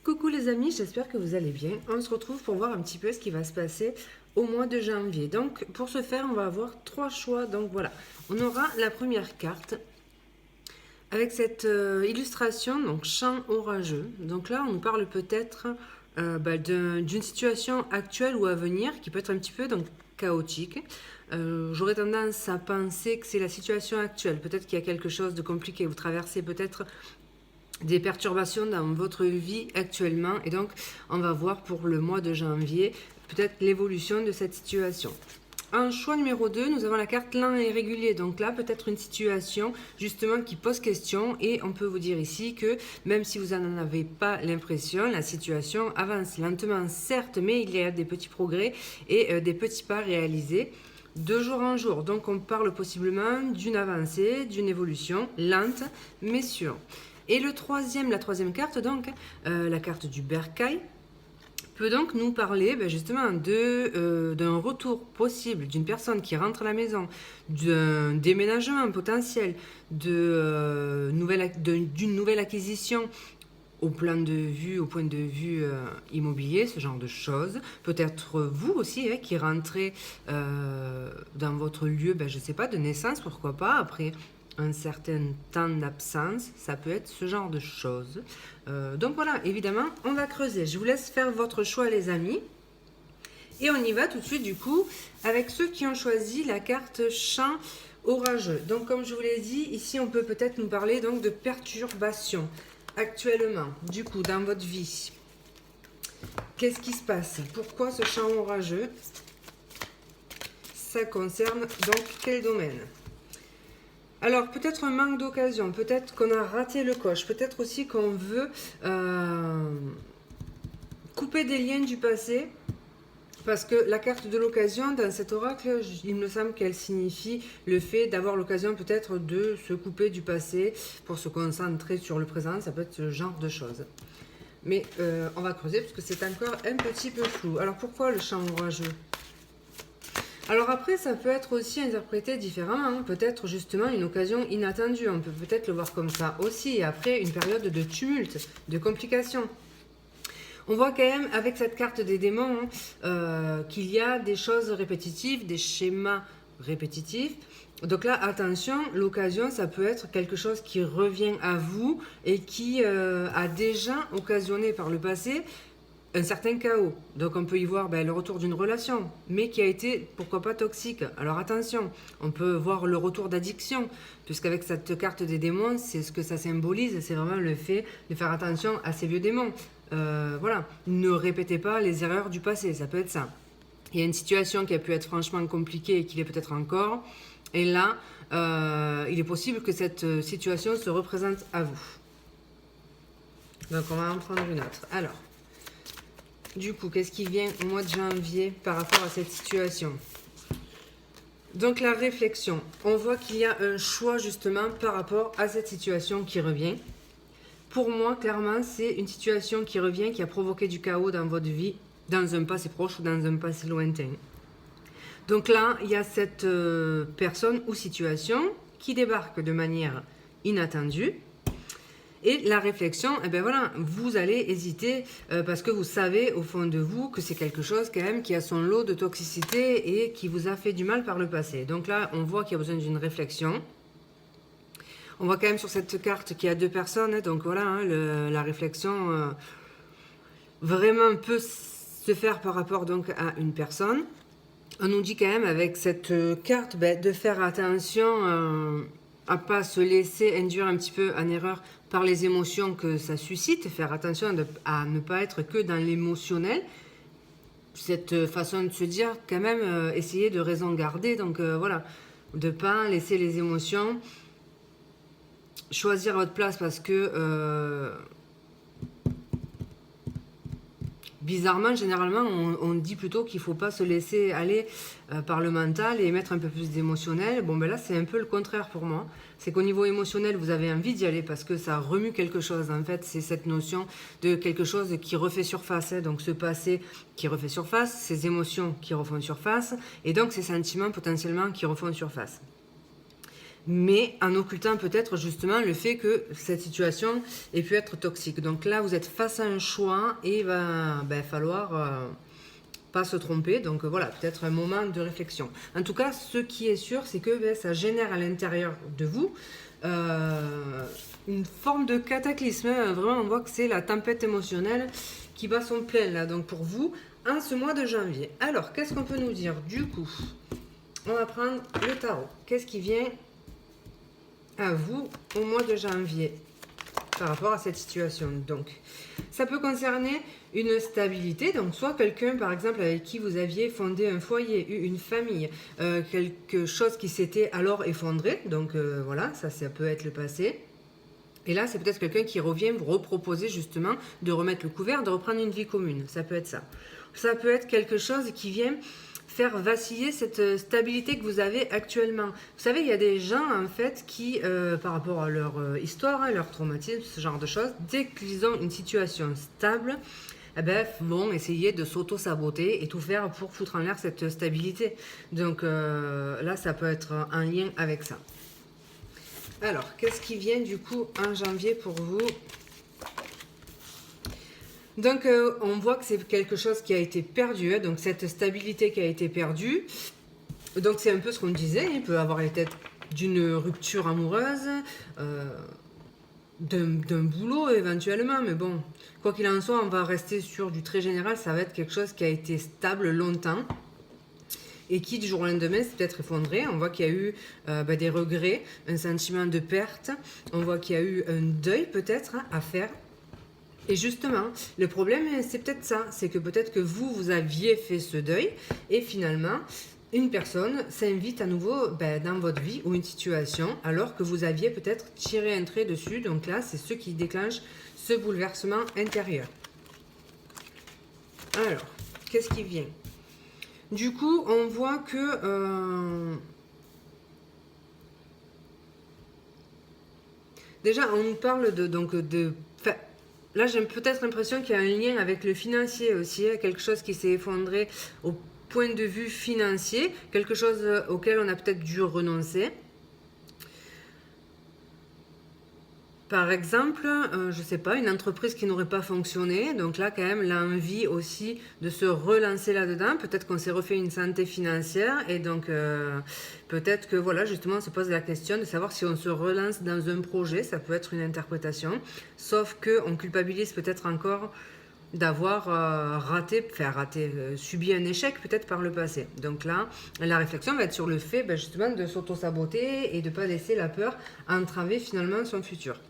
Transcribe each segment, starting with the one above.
Coucou les amis, j'espère que vous allez bien. On se retrouve pour voir un petit peu ce qui va se passer au mois de janvier. Donc pour ce faire, on va avoir trois choix. Donc voilà, on aura la première carte avec cette illustration, donc champ orageux. Donc là, on nous parle peut-être d'une situation actuelle ou à venir qui peut être un petit peu donc, chaotique. J'aurais tendance à penser que c'est la situation actuelle. Peut-être qu'il y a quelque chose de compliqué. Vous traversez peut-être des perturbations dans votre vie actuellement et donc on va voir pour le mois de janvier peut-être l'évolution de cette situation. En choix numéro 2, nous avons la carte lent et régulier. Donc là, peut-être une situation justement qui pose question et on peut vous dire ici que même si vous n'en avez pas l'impression, la situation avance lentement, certes, mais il y a des petits progrès et des petits pas réalisés de jour en jour. Donc on parle possiblement d'une avancée, d'une évolution lente mais sûre. Et la troisième carte, donc, la carte du bercail, peut donc nous parler justement d'un retour possible d'une personne qui rentre à la maison, d'un déménagement potentiel, d'une nouvelle acquisition au point de vue immobilier, ce genre de choses. Peut-être vous aussi qui rentrez dans votre lieu, je ne sais pas, de naissance, pourquoi pas, après un certain temps d'absence, ça peut être ce genre de choses. Donc voilà, évidemment, on va creuser. Je vous laisse faire votre choix, les amis. Et on y va tout de suite, du coup, avec ceux qui ont choisi la carte champ orageux. Donc, comme je vous l'ai dit, ici, on peut peut-être nous parler donc de perturbations actuellement, du coup, dans votre vie. Qu'est-ce qui se passe? Pourquoi ce champ orageux? Ça concerne donc quel domaine? Alors, peut-être un manque d'occasion, peut-être qu'on a raté le coche, peut-être aussi qu'on veut couper des liens du passé, parce que la carte de l'occasion, dans cet oracle, il me semble qu'elle signifie le fait d'avoir l'occasion peut-être de se couper du passé pour se concentrer sur le présent, ça peut être ce genre de choses. Mais on va creuser parce que c'est encore un petit peu flou. Alors, pourquoi le champ orageux ? Alors après, ça peut être aussi interprété différemment, peut-être justement une occasion inattendue, on peut peut-être le voir comme ça aussi, et après une période de tumulte, de complications. On voit quand même avec cette carte des démons qu'il y a des choses répétitives, des schémas répétitifs. Donc là, attention, l'occasion, ça peut être quelque chose qui revient à vous et qui a déjà occasionné par le passé un certain chaos. Donc on peut y voir le retour d'une relation, mais qui a été, pourquoi pas, toxique. Alors attention, on peut voir le retour d'addiction, puisqu'avec cette carte des démons, c'est ce que ça symbolise, c'est vraiment le fait de faire attention à ces vieux démons. Voilà, ne répétez pas les erreurs du passé, ça peut être ça. Il y a une situation qui a pu être franchement compliquée et qui l'est peut-être encore, et là, il est possible que cette situation se représente à vous. Donc on va en prendre une autre. Alors, du coup, qu'est-ce qui vient au mois de janvier par rapport à cette situation? Donc la réflexion, on voit qu'il y a un choix justement par rapport à cette situation qui revient. Pour moi, clairement, c'est une situation qui revient, qui a provoqué du chaos dans votre vie, dans un passé proche ou dans un passé lointain. Donc là, il y a cette personne ou situation qui débarque de manière inattendue. Et la réflexion, voilà, vous allez hésiter parce que vous savez au fond de vous que c'est quelque chose quand même qui a son lot de toxicité et qui vous a fait du mal par le passé. Donc là, on voit qu'il y a besoin d'une réflexion. On voit quand même sur cette carte qu'il y a deux personnes, donc voilà, la réflexion vraiment peut se faire par rapport donc à une personne. On nous dit quand même avec cette carte de faire attention à pas se laisser induire un petit peu en erreur par les émotions que ça suscite, faire attention à ne pas être que dans l'émotionnel. Cette façon de se dire, quand même, essayer de raison garder, donc voilà, de pas laisser les émotions choisir votre place parce que bizarrement, généralement, on dit plutôt qu'il ne faut pas se laisser aller par le mental et mettre un peu plus d'émotionnel. Bon, là, c'est un peu le contraire pour moi. C'est qu'au niveau émotionnel, vous avez envie d'y aller parce que ça remue quelque chose. En fait, c'est cette notion de quelque chose qui refait surface. Donc, ce passé qui refait surface, ces émotions qui refont surface et donc ces sentiments potentiellement qui refont surface. mais en occultant peut-être justement le fait que cette situation ait pu être toxique. Donc là, vous êtes face à un choix et il va falloir pas se tromper. Donc voilà, peut-être un moment de réflexion. En tout cas, ce qui est sûr, c'est que ça génère à l'intérieur de vous une forme de cataclysme. Vraiment, on voit que c'est la tempête émotionnelle qui bat son plein là. Donc pour vous, en ce mois de janvier. Alors, qu'est-ce qu'on peut nous dire du coup? On va prendre le tarot. Qu'est-ce qui vient à vous au mois de janvier par rapport à cette situation? Donc, ça peut concerner une stabilité, donc soit quelqu'un par exemple avec qui vous aviez fondé un foyer, eu une famille, quelque chose qui s'était alors effondré, donc voilà, ça peut être le passé. Et là, c'est peut-être quelqu'un qui revient vous reproposer justement de remettre le couvert, de reprendre une vie commune, ça peut être ça. Ça peut être quelque chose qui vient faire vaciller cette stabilité que vous avez actuellement. Vous savez, il y a des gens en fait qui, par rapport à leur histoire, leur traumatisme, ce genre de choses, dès qu'ils ont une situation stable, vont essayer de s'auto-saboter et tout faire pour foutre en l'air cette stabilité. Donc là, ça peut être un lien avec ça. Alors, qu'est-ce qui vient du coup en janvier pour vous? Donc, on voit que c'est quelque chose qui a été perdu, donc cette stabilité qui a été perdue. Donc, c'est un peu ce qu'on disait, il peut avoir les têtes d'une rupture amoureuse, d'un boulot éventuellement, mais bon, quoi qu'il en soit, on va rester sur du très général, ça va être quelque chose qui a été stable longtemps et qui du jour au lendemain s'est peut-être effondré. On voit qu'il y a eu des regrets, un sentiment de perte, on voit qu'il y a eu un deuil peut-être à faire. Et justement, le problème, c'est peut-être ça, c'est que peut-être que vous aviez fait ce deuil, et finalement, une personne s'invite à nouveau dans votre vie ou une situation, alors que vous aviez peut-être tiré un trait dessus. Donc là, c'est ce qui déclenche ce bouleversement intérieur. Alors, qu'est-ce qui vient? Du coup, on voit que... déjà, on nous parle là, j'ai peut-être l'impression qu'il y a un lien avec le financier aussi, quelque chose qui s'est effondré au point de vue financier, quelque chose auquel on a peut-être dû renoncer. Par exemple, je ne sais pas, une entreprise qui n'aurait pas fonctionné, donc là quand même l'envie aussi de se relancer là-dedans, peut-être qu'on s'est refait une santé financière et donc peut-être que voilà justement on se pose la question de savoir si on se relance dans un projet, ça peut être une interprétation, sauf qu'on culpabilise peut-être encore d'avoir subi un échec peut-être par le passé. Donc là, la réflexion va être sur le fait justement de s'auto-saboter et de ne pas laisser la peur entraver finalement son futur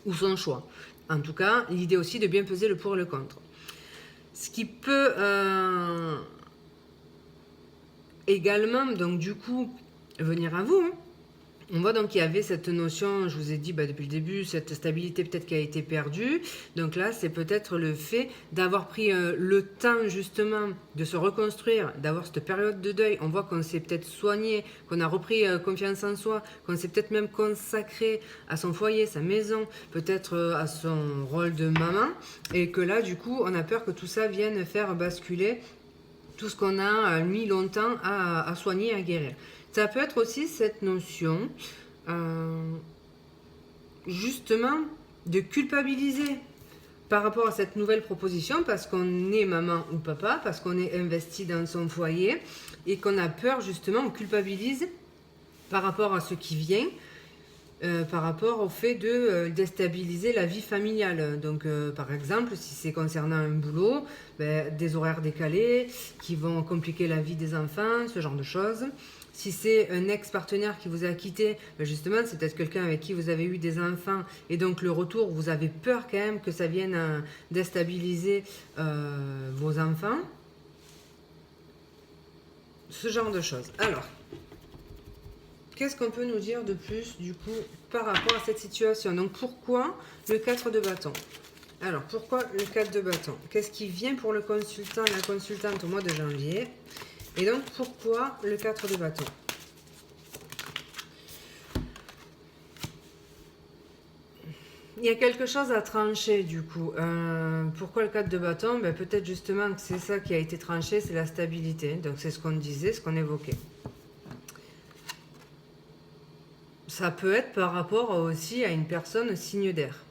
ou son choix. En tout cas, l'idée aussi de bien peser le pour et le contre. Ce qui peut également, donc du coup, venir à vous. On voit donc qu'il y avait cette notion, je vous ai dit depuis le début, cette stabilité peut-être qui a été perdue. Donc là, c'est peut-être le fait d'avoir pris le temps justement de se reconstruire, d'avoir cette période de deuil. On voit qu'on s'est peut-être soigné, qu'on a repris confiance en soi, qu'on s'est peut-être même consacré à son foyer, sa maison, peut-être à son rôle de maman. Et que là, du coup, on a peur que tout ça vienne faire basculer tout ce qu'on a mis longtemps à soigner, à guérir. Ça peut être aussi cette notion, justement, de culpabiliser par rapport à cette nouvelle proposition, parce qu'on est maman ou papa, parce qu'on est investi dans son foyer, et qu'on a peur, justement, on culpabilise par rapport à ce qui vient, par rapport au fait de déstabiliser la vie familiale. Donc, par exemple, si c'est concernant un boulot, des horaires décalés qui vont compliquer la vie des enfants, ce genre de choses. Si c'est un ex-partenaire qui vous a quitté, justement, c'est peut-être quelqu'un avec qui vous avez eu des enfants et donc le retour, vous avez peur quand même que ça vienne déstabiliser vos enfants. Ce genre de choses. Alors, qu'est-ce qu'on peut nous dire de plus, du coup, par rapport à cette situation? Donc, pourquoi le 4 de bâton? Alors, pourquoi le 4 de bâton? Qu'est-ce qui vient pour le consultant, la consultante au mois de janvier? Et donc, pourquoi le 4 de bâton? Il y a quelque chose à trancher, du coup. Pourquoi le 4 de bâton? Peut-être justement que c'est ça qui a été tranché, c'est la stabilité. Donc, c'est ce qu'on disait, ce qu'on évoquait. Ça peut être par rapport aussi à une personne signe d'air.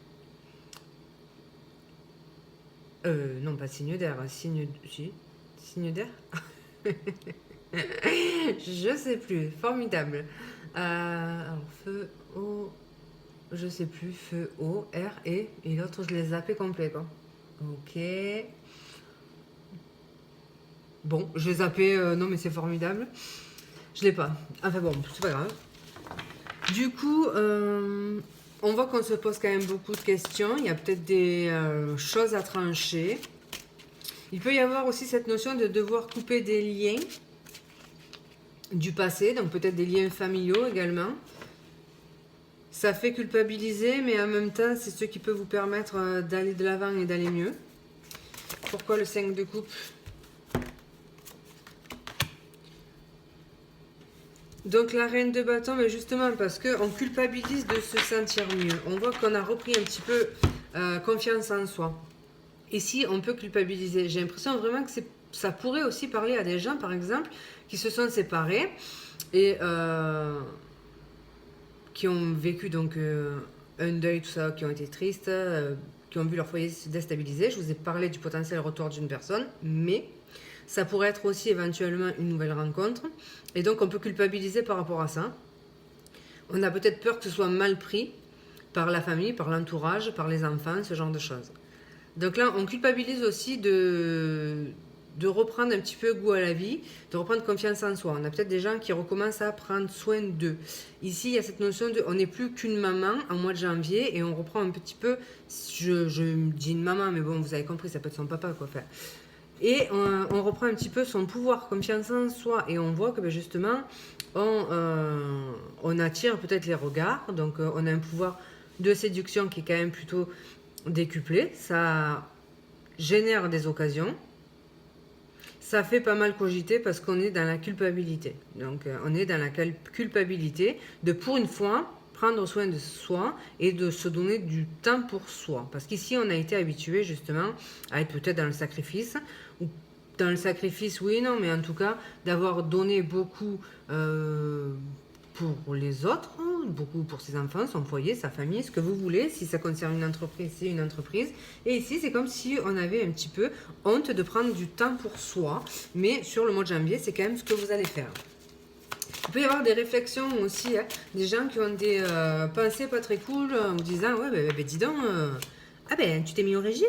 Non, pas signe d'air, signe... Si, signe d'air. Je sais plus, formidable. Alors, feu, eau, je sais plus, feu, eau, air, et l'autre, je l'ai zappé complet, quoi. Ok. Bon, je l'ai zappé, non, mais c'est formidable. Je l'ai pas. Enfin bon, c'est pas grave. Du coup, on voit qu'on se pose quand même beaucoup de questions. Il y a peut-être des choses à trancher. Il peut y avoir aussi cette notion de devoir couper des liens du passé, donc peut-être des liens familiaux également. Ça fait culpabiliser, mais en même temps, c'est ce qui peut vous permettre d'aller de l'avant et d'aller mieux. Pourquoi le 5 de coupe? Donc la reine de bâton, mais justement parce qu'on culpabilise de se sentir mieux. On voit qu'on a repris un petit peu confiance en soi. Ici, on peut culpabiliser. J'ai l'impression vraiment que ça pourrait aussi parler à des gens, par exemple, qui se sont séparés et qui ont vécu donc un deuil, tout ça, qui ont été tristes, qui ont vu leur foyer se déstabiliser. Je vous ai parlé du potentiel retour d'une personne, mais ça pourrait être aussi éventuellement une nouvelle rencontre. Et donc, on peut culpabiliser par rapport à ça. On a peut-être peur que ce soit mal pris par la famille, par l'entourage, par les enfants, ce genre de choses. Donc là, on culpabilise aussi de reprendre un petit peu goût à la vie, de reprendre confiance en soi. On a peut-être des gens qui recommencent à prendre soin d'eux. Ici, il y a cette notion de on n'est plus qu'une maman en mois de janvier et on reprend un petit peu, je dis une maman, mais bon, vous avez compris, ça peut être son papa, quoi faire. Et on reprend un petit peu son pouvoir, confiance en soi. Et on voit que ben, justement, on attire peut-être les regards. Donc on a un pouvoir de séduction qui est quand même plutôt décuplé. Ça génère des occasions. Ça fait pas mal cogiter parce qu'on est dans la culpabilité. Donc on est dans la culpabilité de, pour une fois, prendre soin de soi et de se donner du temps pour soi. Parce qu'ici, on a été habitué justement à être peut-être dans le sacrifice, ou dans le sacrifice, oui, non, mais en tout cas, d'avoir donné beaucoup pour les autres, beaucoup pour ses enfants, son foyer, sa famille, ce que vous voulez. Si ça concerne une entreprise, c'est une entreprise. Et ici, c'est comme si on avait un petit peu honte de prendre du temps pour soi. Mais sur le mois de janvier, c'est quand même ce que vous allez faire. Il peut y avoir des réflexions aussi, hein, des gens qui ont des pensées pas très cool en vous disant ouais, ben dis donc, ah ben tu t'es mis au régime.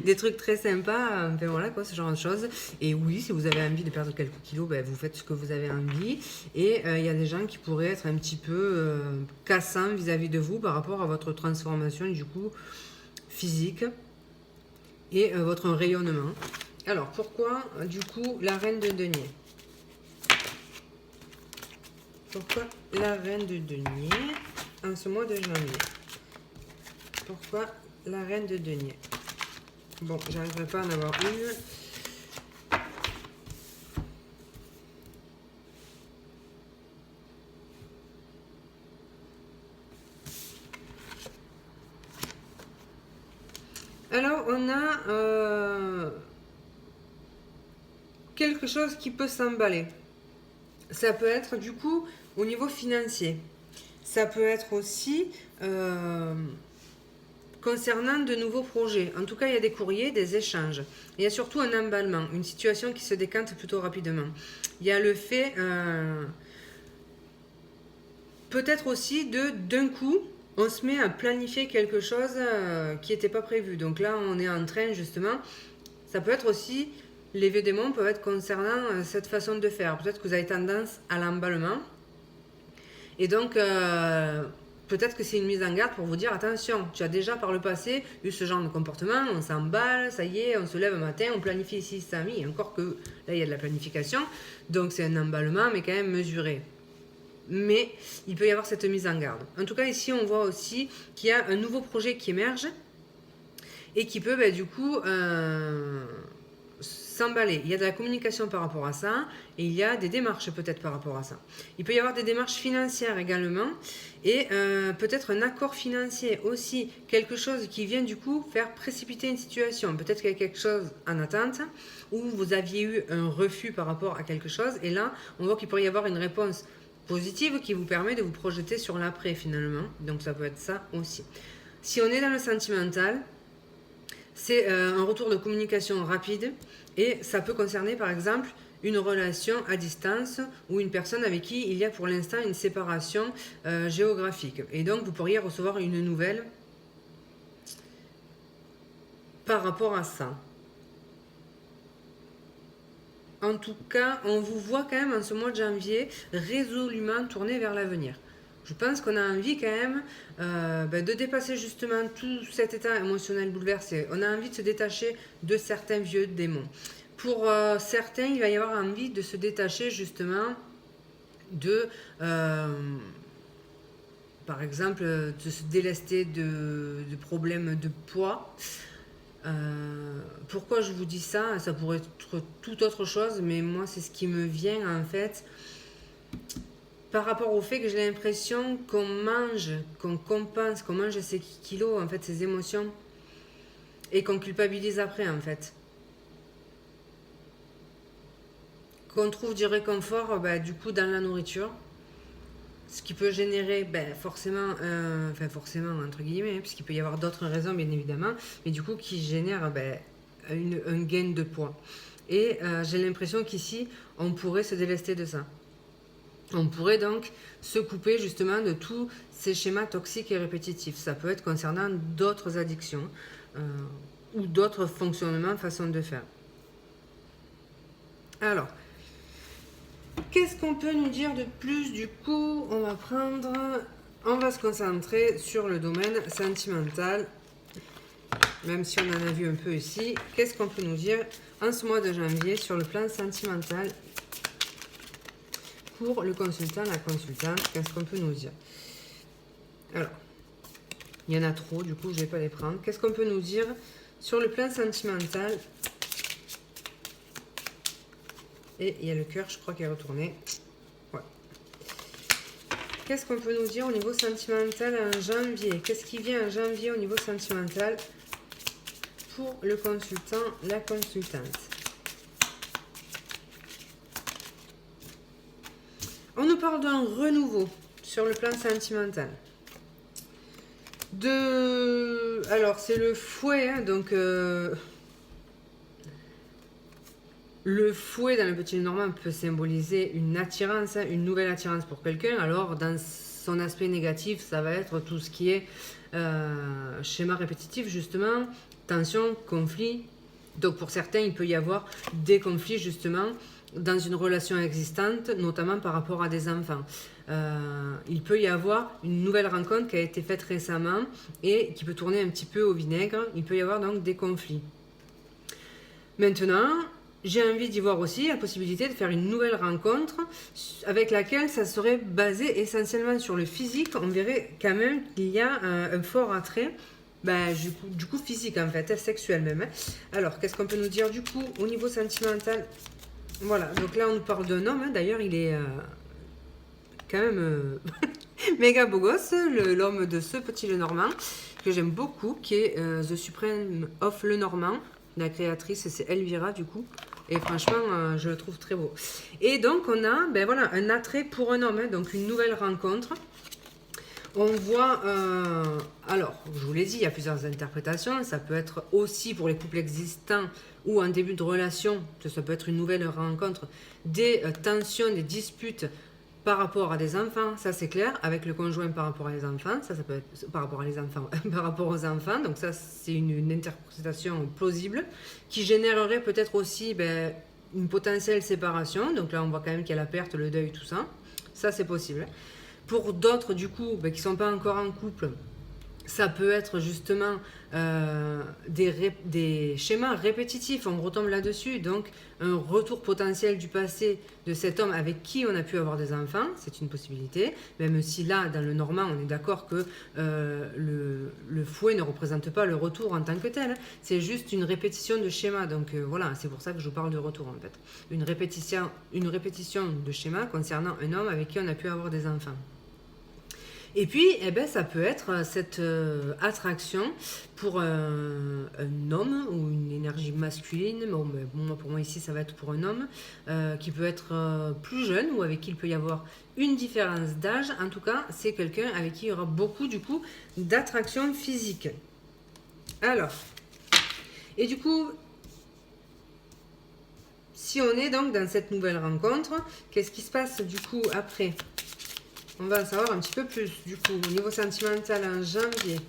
Des trucs très sympas, enfin voilà quoi, ce genre de choses. Et oui, si vous avez envie de perdre quelques kilos, ben, vous faites ce que vous avez envie. Et il y a des gens qui pourraient être un petit peu cassants vis-à-vis de vous par rapport à votre transformation du coup physique et votre rayonnement. Alors pourquoi du coup la reine de denier? Pourquoi la reine de denier en ce mois de janvier? Pourquoi la reine de denier? Bon, j'arriverai pas à en avoir une. Alors, on a quelque chose qui peut s'emballer. Ça peut être du coup au niveau financier. Ça peut être aussi concernant de nouveaux projets. En tout cas, il y a des courriers, des échanges. Il y a surtout un emballement, une situation qui se décante plutôt rapidement. Il y a le fait, peut-être aussi d'un coup, on se met à planifier quelque chose qui n'était pas prévu. Donc là, on est en train justement. Ça peut être aussi, les vieux démons peuvent être concernant cette façon de faire. Peut-être que vous avez tendance à l'emballement. Et donc, peut-être que c'est une mise en garde pour vous dire attention, tu as déjà par le passé eu ce genre de comportement, on s'emballe, ça y est, on se lève un matin, on planifie ici, ça, et encore que là il y a de la planification, donc c'est un emballement mais quand même mesuré. Mais il peut y avoir cette mise en garde. En tout cas, ici on voit aussi qu'il y a un nouveau projet qui émerge et qui peut du coup s'emballer. Il y a de la communication par rapport à ça et il y a des démarches peut-être par rapport à ça. Il peut y avoir des démarches financières également et peut-être un accord financier aussi, quelque chose qui vient du coup faire précipiter une situation. Peut-être qu'il y a quelque chose en attente ou vous aviez eu un refus par rapport à quelque chose et là on voit qu'il pourrait y avoir une réponse positive qui vous permet de vous projeter sur l'après finalement. Donc ça peut être ça aussi. Si on est dans le sentimental, c'est un retour de communication rapide et ça peut concerner par exemple une relation à distance ou une personne avec qui il y a pour l'instant une séparation géographique. Et donc vous pourriez recevoir une nouvelle par rapport à ça. En tout cas, on vous voit quand même en ce mois de janvier résolument tourné vers l'avenir. Je pense qu'on a envie quand même de dépasser justement tout cet état émotionnel bouleversé. On a envie de se détacher de certains vieux démons. Pour certains, il va y avoir envie de se détacher justement de, par exemple, de se délester de problèmes de poids. Pourquoi je vous dis ça? Ça pourrait être toute autre chose, mais moi c'est ce qui me vient en fait par rapport au fait que j'ai l'impression qu'on mange, qu'on compense, qu'on mange ses kilos, en fait ses émotions, et qu'on culpabilise après en fait. Qu'on trouve du réconfort du coup dans la nourriture, ce qui peut générer forcément, enfin forcément entre guillemets, puisqu'il peut y avoir d'autres raisons bien évidemment, mais du coup qui génère un gain de poids. Et j'ai l'impression qu'ici, on pourrait se délester de ça. On pourrait donc se couper justement de tous ces schémas toxiques et répétitifs. Ça peut être concernant d'autres addictions ou d'autres fonctionnements, façons de faire. Alors, qu'est-ce qu'on peut nous dire de plus? Du coup, on va se concentrer sur le domaine sentimental, même si on en a vu un peu ici. Qu'est-ce qu'on peut nous dire en ce mois de janvier sur le plan sentimental pour le consultant, la consultante? Qu'est-ce qu'on peut nous dire? Alors, il y en a trop, du coup, je ne vais pas les prendre. Qu'est-ce qu'on peut nous dire sur le plan sentimental? Et il y a le cœur, je crois, qui est retourné. Ouais. Qu'est-ce qu'on peut nous dire au niveau sentimental en janvier? Qu'est-ce qui vient en janvier au niveau sentimental pour le consultant, la consultante? On nous parle d'un renouveau sur le plan sentimental. Alors, c'est le fouet, hein, donc... Le fouet dans le petit Normand peut symboliser une attirance, une nouvelle attirance pour quelqu'un. Alors, dans son aspect négatif, ça va être tout ce qui est schéma répétitif, justement, tension, conflit. Donc, pour certains, il peut y avoir des conflits, justement, dans une relation existante, notamment par rapport à des enfants. Il peut y avoir une nouvelle rencontre qui a été faite récemment et qui peut tourner un petit peu au vinaigre. Il peut y avoir donc des conflits. Maintenant... j'ai envie d'y voir aussi la possibilité de faire une nouvelle rencontre avec laquelle ça serait basé essentiellement sur le physique. On verrait quand même qu'il y a un fort attrait, du coup physique en fait, sexuel même. Alors, qu'est-ce qu'on peut nous dire du coup au niveau sentimental? Voilà, donc là on nous parle d'un homme, d'ailleurs il est quand même méga beau gosse, l'homme de ce petit Lenormand, que j'aime beaucoup, qui est The Supreme of Lenormand. La créatrice, c'est Elvira, du coup. Et franchement, je le trouve très beau. Et donc, on a un attrait pour un homme, hein, donc une nouvelle rencontre. On voit, alors, je vous l'ai dit, il y a plusieurs interprétations. Ça peut être aussi pour les couples existants ou en début de relation, ça peut être une nouvelle rencontre, des tensions, des disputes par rapport à des enfants, ça c'est clair, avec le conjoint par rapport à les enfants, ça peut être par rapport à les enfants, par rapport aux enfants, donc ça c'est une interprétation plausible, qui générerait peut-être aussi une potentielle séparation, donc là on voit quand même qu'il y a la perte, le deuil, tout ça, ça c'est possible. Pour d'autres du coup, qui ne sont pas encore en couple, ça peut être justement des schémas répétitifs, on retombe là-dessus, donc un retour potentiel du passé de cet homme avec qui on a pu avoir des enfants, c'est une possibilité, même si là, dans le Normand, on est d'accord que le fouet ne représente pas le retour en tant que tel, c'est juste une répétition de schémas, donc voilà, c'est pour ça que je parle de retour en fait. Une répétition de schémas concernant un homme avec qui on a pu avoir des enfants. Et puis, ça peut être cette attraction pour un homme ou une énergie masculine, bon, mais moi, pour moi ici ça va être pour un homme, qui peut être plus jeune ou avec qui il peut y avoir une différence d'âge. En tout cas, c'est quelqu'un avec qui il y aura beaucoup du coup d'attraction physique. Alors, et du coup, si on est donc dans cette nouvelle rencontre, qu'est-ce qui se passe du coup après? On va en savoir un petit peu plus du coup au niveau sentimental en janvier.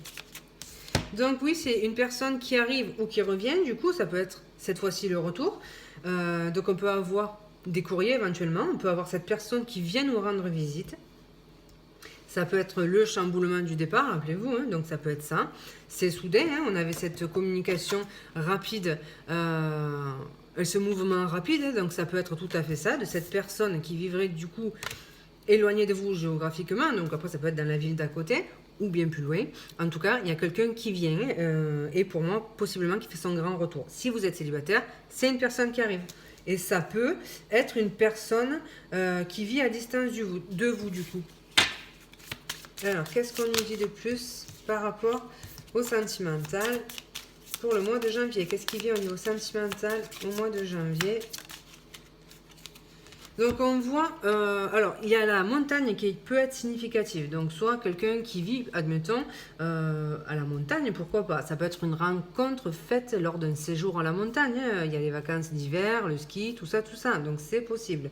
Donc oui, c'est une personne qui arrive ou qui revient, du coup ça peut être cette fois-ci le retour. Donc on peut avoir des courriers éventuellement, on peut avoir cette personne qui vient nous rendre visite. Ça peut être le chamboulement du départ, rappelez-vous, hein, donc ça peut être ça. C'est soudain, hein, on avait cette communication rapide, ce mouvement rapide, hein, donc ça peut être tout à fait ça, de cette personne qui vivrait du coup éloignée de vous géographiquement, donc après ça peut être dans la ville d'à côté, ou bien plus loin. En tout cas, il y a quelqu'un qui vient, et pour moi, possiblement qui fait son grand retour. Si vous êtes célibataire, c'est une personne qui arrive. Et ça peut être une personne qui vit à distance de vous du coup. Alors, qu'est-ce qu'on nous dit de plus par rapport au sentimental pour le mois de janvier? Qu'est-ce qui vient au niveau sentimental au mois de janvier? Donc, on voit... alors, il y a la montagne qui peut être significative. Donc, soit quelqu'un qui vit, admettons, à la montagne, pourquoi pas? Ça peut être une rencontre faite lors d'un séjour à la montagne, hein. Il y a les vacances d'hiver, le ski, tout ça, tout ça. Donc, c'est possible.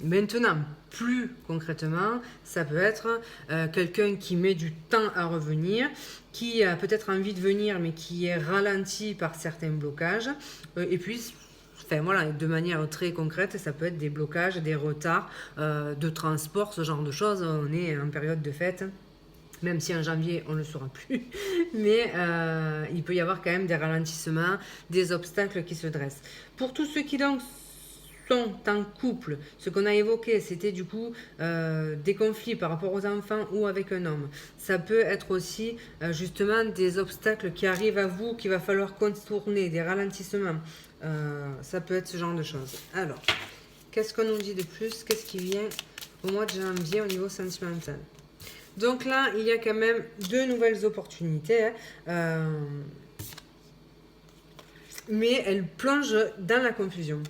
Maintenant, plus concrètement, ça peut être quelqu'un qui met du temps à revenir, qui a peut-être envie de venir, mais qui est ralenti par certains blocages. Et puis, enfin voilà, de manière très concrète, ça peut être des blocages, des retards de transport, ce genre de choses. On est en période de fête. Même si en janvier, on ne le saura plus. Mais il peut y avoir quand même des ralentissements, des obstacles qui se dressent. Pour tous ceux qui donc sont en couple, ce qu'on a évoqué, c'était du coup des conflits par rapport aux enfants ou avec un homme. Ça peut être aussi justement des obstacles qui arrivent à vous, qu'il va falloir contourner, des ralentissements. Ça peut être ce genre de choses. Alors, qu'est-ce qu'on nous dit de plus? Qu'est-ce qui vient au mois de janvier au niveau sentimental? Donc là, il y a quand même deux nouvelles opportunités, hein, mais elles plongent dans la confusion.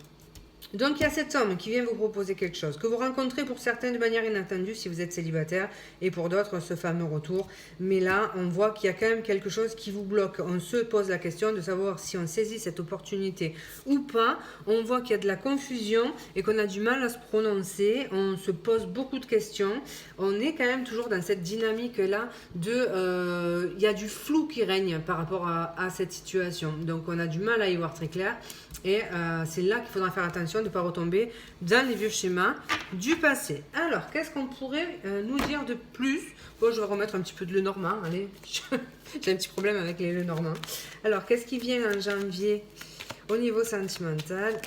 Donc il y a cet homme qui vient vous proposer quelque chose, que vous rencontrez pour certains de manière inattendue si vous êtes célibataire, et pour d'autres ce fameux retour. Mais là, on voit qu'il y a quand même quelque chose qui vous bloque. On se pose la question de savoir si on saisit cette opportunité ou pas. On voit qu'il y a de la confusion et qu'on a du mal à se prononcer. On se pose beaucoup de questions. On est quand même toujours dans cette dynamique-là de... il y a du flou qui règne par rapport à cette situation. Donc on a du mal à y voir très clair. Et c'est là qu'il faudra faire attention de ne pas retomber dans les vieux schémas du passé. Alors, qu'est-ce qu'on pourrait nous dire de plus? Bon, je vais remettre un petit peu de Lenormand. Allez, j'ai un petit problème avec les Lenormand. Alors, qu'est-ce qui vient en janvier au niveau sentimental?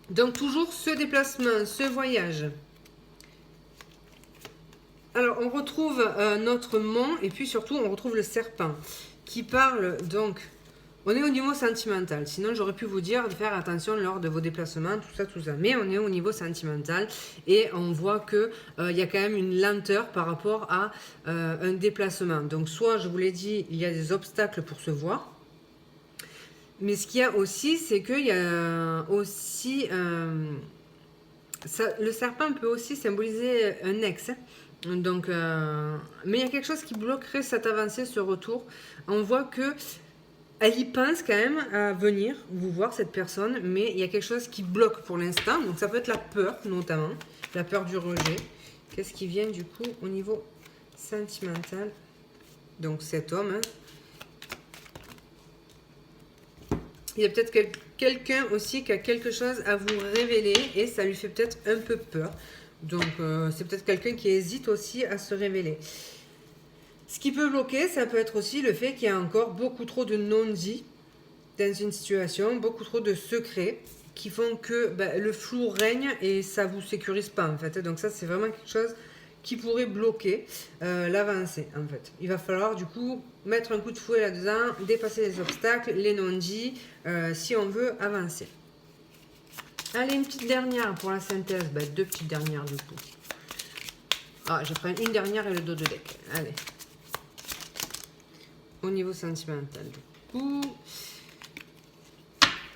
Donc, toujours ce déplacement, ce voyage. Alors, on retrouve notre mont et puis surtout, on retrouve le serpent qui parle donc... On est au niveau sentimental, sinon j'aurais pu vous dire de faire attention lors de vos déplacements, tout ça, tout ça. Mais on est au niveau sentimental et on voit qu'il y a quand même une lenteur par rapport à un déplacement. Donc soit, je vous l'ai dit, il y a des obstacles pour se voir. Mais ce qu'il y a aussi, c'est qu'il y a aussi... le serpent peut aussi symboliser un ex. Donc, mais il y a quelque chose qui bloquerait cette avancée, ce retour. On voit que... Elle y pense quand même à venir vous voir, cette personne, mais il y a quelque chose qui bloque pour l'instant. Donc ça peut être la peur, notamment, la peur du rejet. Qu'est-ce qui vient du coup au niveau sentimental? Donc cet homme, hein. Il y a peut-être quelqu'un aussi qui a quelque chose à vous révéler et ça lui fait peut-être un peu peur. Donc c'est peut-être quelqu'un qui hésite aussi à se révéler. Ce qui peut bloquer, ça peut être aussi le fait qu'il y a encore beaucoup trop de non-dits dans une situation, beaucoup trop de secrets qui font que le flou règne et ça ne vous sécurise pas en fait. Donc ça, c'est vraiment quelque chose qui pourrait bloquer l'avancée en fait. Il va falloir du coup mettre un coup de fouet là-dedans, dépasser les obstacles, les non-dits, si on veut avancer. Allez, une petite dernière pour la synthèse. Deux petites dernières du coup. Ah, je prends une dernière et le dos de deck. Allez. Au niveau sentimental. coup.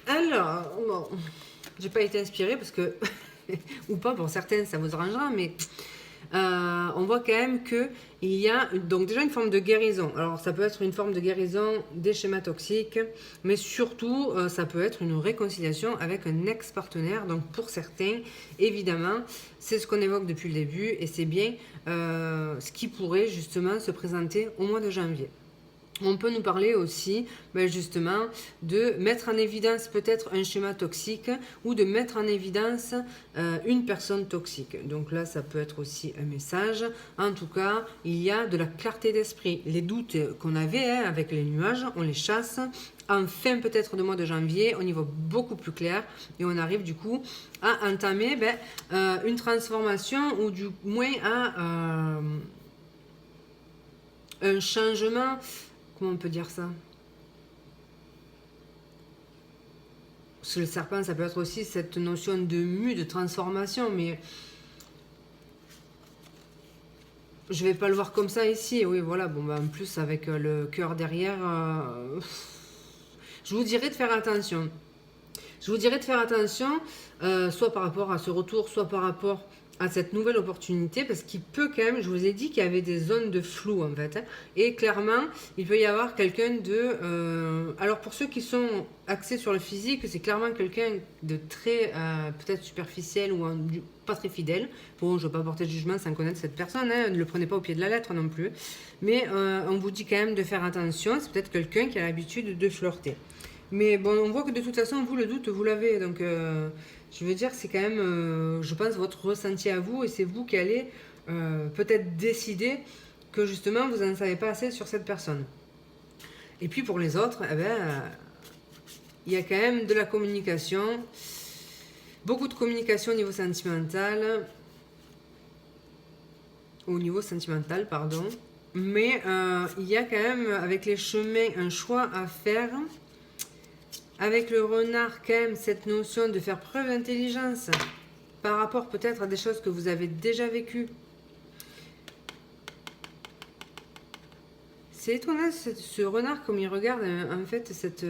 Alors, bon, j'ai pas été inspirée parce que, ou pas, pour certaines ça vous arrangera, mais on voit quand même qu'il y a donc déjà une forme de guérison. Alors ça peut être une forme de guérison des schémas toxiques, mais surtout ça peut être une réconciliation avec un ex-partenaire. Donc pour certains, évidemment, c'est ce qu'on évoque depuis le début et c'est bien ce qui pourrait justement se présenter au mois de janvier. On peut nous parler aussi justement de mettre en évidence peut-être un schéma toxique ou de mettre en évidence une personne toxique. Donc là, ça peut être aussi un message. En tout cas, il y a de la clarté d'esprit. Les doutes qu'on avait avec les nuages, on les chasse. En fin peut-être de mois de janvier, on y voit beaucoup plus clair et on arrive du coup à entamer une transformation ou du moins à un changement. Comment on peut dire ça? Parce que le serpent, ça peut être aussi cette notion de mue, de transformation, mais je vais pas le voir comme ça ici. Oui, voilà, bon, en plus, avec le cœur derrière, je vous dirais de faire attention. Je vous dirais de faire attention, soit par rapport à ce retour, soit par rapport à cette nouvelle opportunité, parce qu'il peut quand même, je vous ai dit qu'il y avait des zones de flou en fait, et clairement il peut y avoir quelqu'un de alors pour ceux qui sont axés sur le physique, c'est clairement quelqu'un de très peut-être superficiel ou pas très fidèle. Bon, je ne vais pas porter de jugement sans connaître cette personne, ne le prenez pas au pied de la lettre non plus, mais on vous dit quand même de faire attention. C'est peut-être quelqu'un qui a l'habitude de flirter, mais bon, on voit que de toute façon vous, le doute vous l'avez, donc je veux dire, c'est quand même, je pense, votre ressenti à vous, et c'est vous qui allez peut-être décider que justement, vous n'en savez pas assez sur cette personne. Et puis pour les autres, il y a quand même de la communication, beaucoup de communication au niveau sentimental, pardon. Mais il y a quand même, avec les chemins, un choix à faire. Avec le renard, quand même, cette notion de faire preuve d'intelligence par rapport peut-être à des choses que vous avez déjà vécues. C'est étonnant, ce renard, comme il regarde, en fait, cette...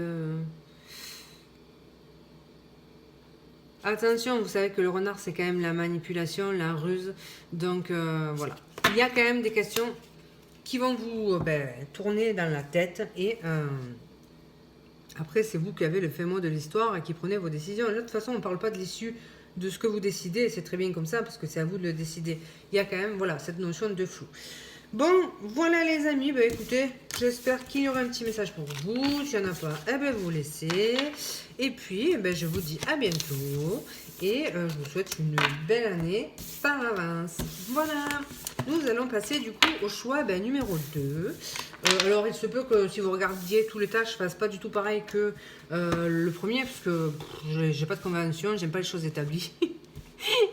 Attention, vous savez que le renard, c'est quand même la manipulation, la ruse. Donc, voilà. Il y a quand même des questions qui vont vous tourner dans la tête et... Après, c'est vous qui avez le fait mot de l'histoire et qui prenez vos décisions. Là, de toute façon, on ne parle pas de l'issue de ce que vous décidez, et c'est très bien comme ça, parce que c'est à vous de le décider. Il y a quand même, voilà, cette notion de flou. Bon, voilà les amis, écoutez, j'espère qu'il y aura un petit message pour vous. S'il n'y en a pas, vous laissez. Et puis, je vous dis à bientôt, et je vous souhaite une belle année par avance. Voilà, nous allons passer du coup au choix numéro 2. Alors, il se peut que si vous regardiez tous les tas, je ne fasse pas du tout pareil que le premier, parce que j'ai pas de convention, j'aime pas les choses établies.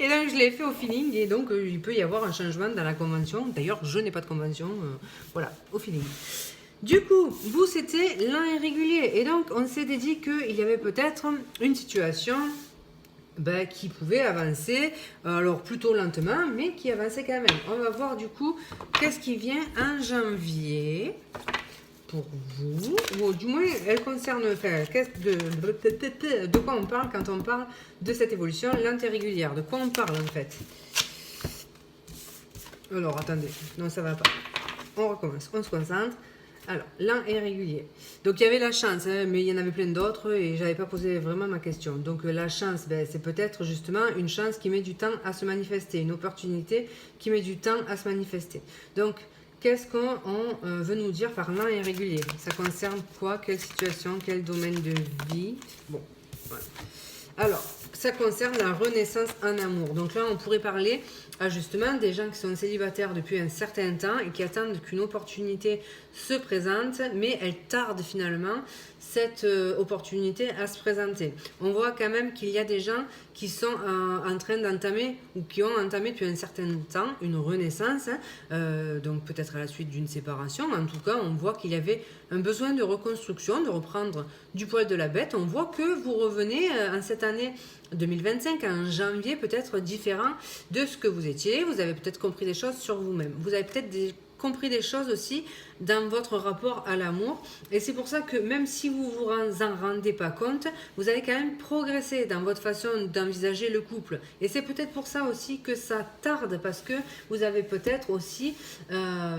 Et donc, je l'ai fait au feeling, et donc il peut y avoir un changement dans la convention. D'ailleurs, je n'ai pas de convention, voilà, au feeling. Du coup, vous, c'était l'an irrégulier, et donc on s'était dit qu'il y avait peut-être une situation qui pouvait avancer, alors plutôt lentement, mais qui avançait quand même. On va voir du coup qu'est-ce qui vient en janvier pour vous, ou du moins elle concerne, enfin, de quoi on parle quand on parle de cette évolution lente et régulière, de quoi on parle en fait. Alors attendez, non ça va pas, on recommence, on se concentre. Alors, lent et régulier. Donc, il y avait la chance, mais il y en avait plein d'autres et j'avais pas posé vraiment ma question. Donc, la chance, c'est peut-être justement une chance qui met du temps à se manifester, une opportunité qui met du temps à se manifester. Donc, qu'est-ce qu'on veut nous dire par lent et régulier? Ça concerne quoi? Quelle situation? Quel domaine de vie? Bon, voilà. Alors, ça concerne la renaissance en amour. Donc là, on pourrait parler justement des gens qui sont célibataires depuis un certain temps et qui attendent qu'une opportunité se présente, mais elle tarde finalement cette opportunité à se présenter. On voit quand même qu'il y a des gens qui sont en train d'entamer ou qui ont entamé depuis un certain temps une renaissance, donc peut-être à la suite d'une séparation. En tout cas, on voit qu'il y avait un besoin de reconstruction, de reprendre du poil de la bête. On voit que vous revenez en cette année 2025, en janvier, peut-être différent de ce que vous étiez. Vous avez peut-être compris des choses sur vous-même. Vous avez peut-être compris des choses aussi dans votre rapport à l'amour. Et c'est pour ça que même si vous vous en rendez pas compte, vous allez quand même progresser dans votre façon d'envisager le couple. Et c'est peut-être pour ça aussi que ça tarde, parce que vous avez peut-être aussi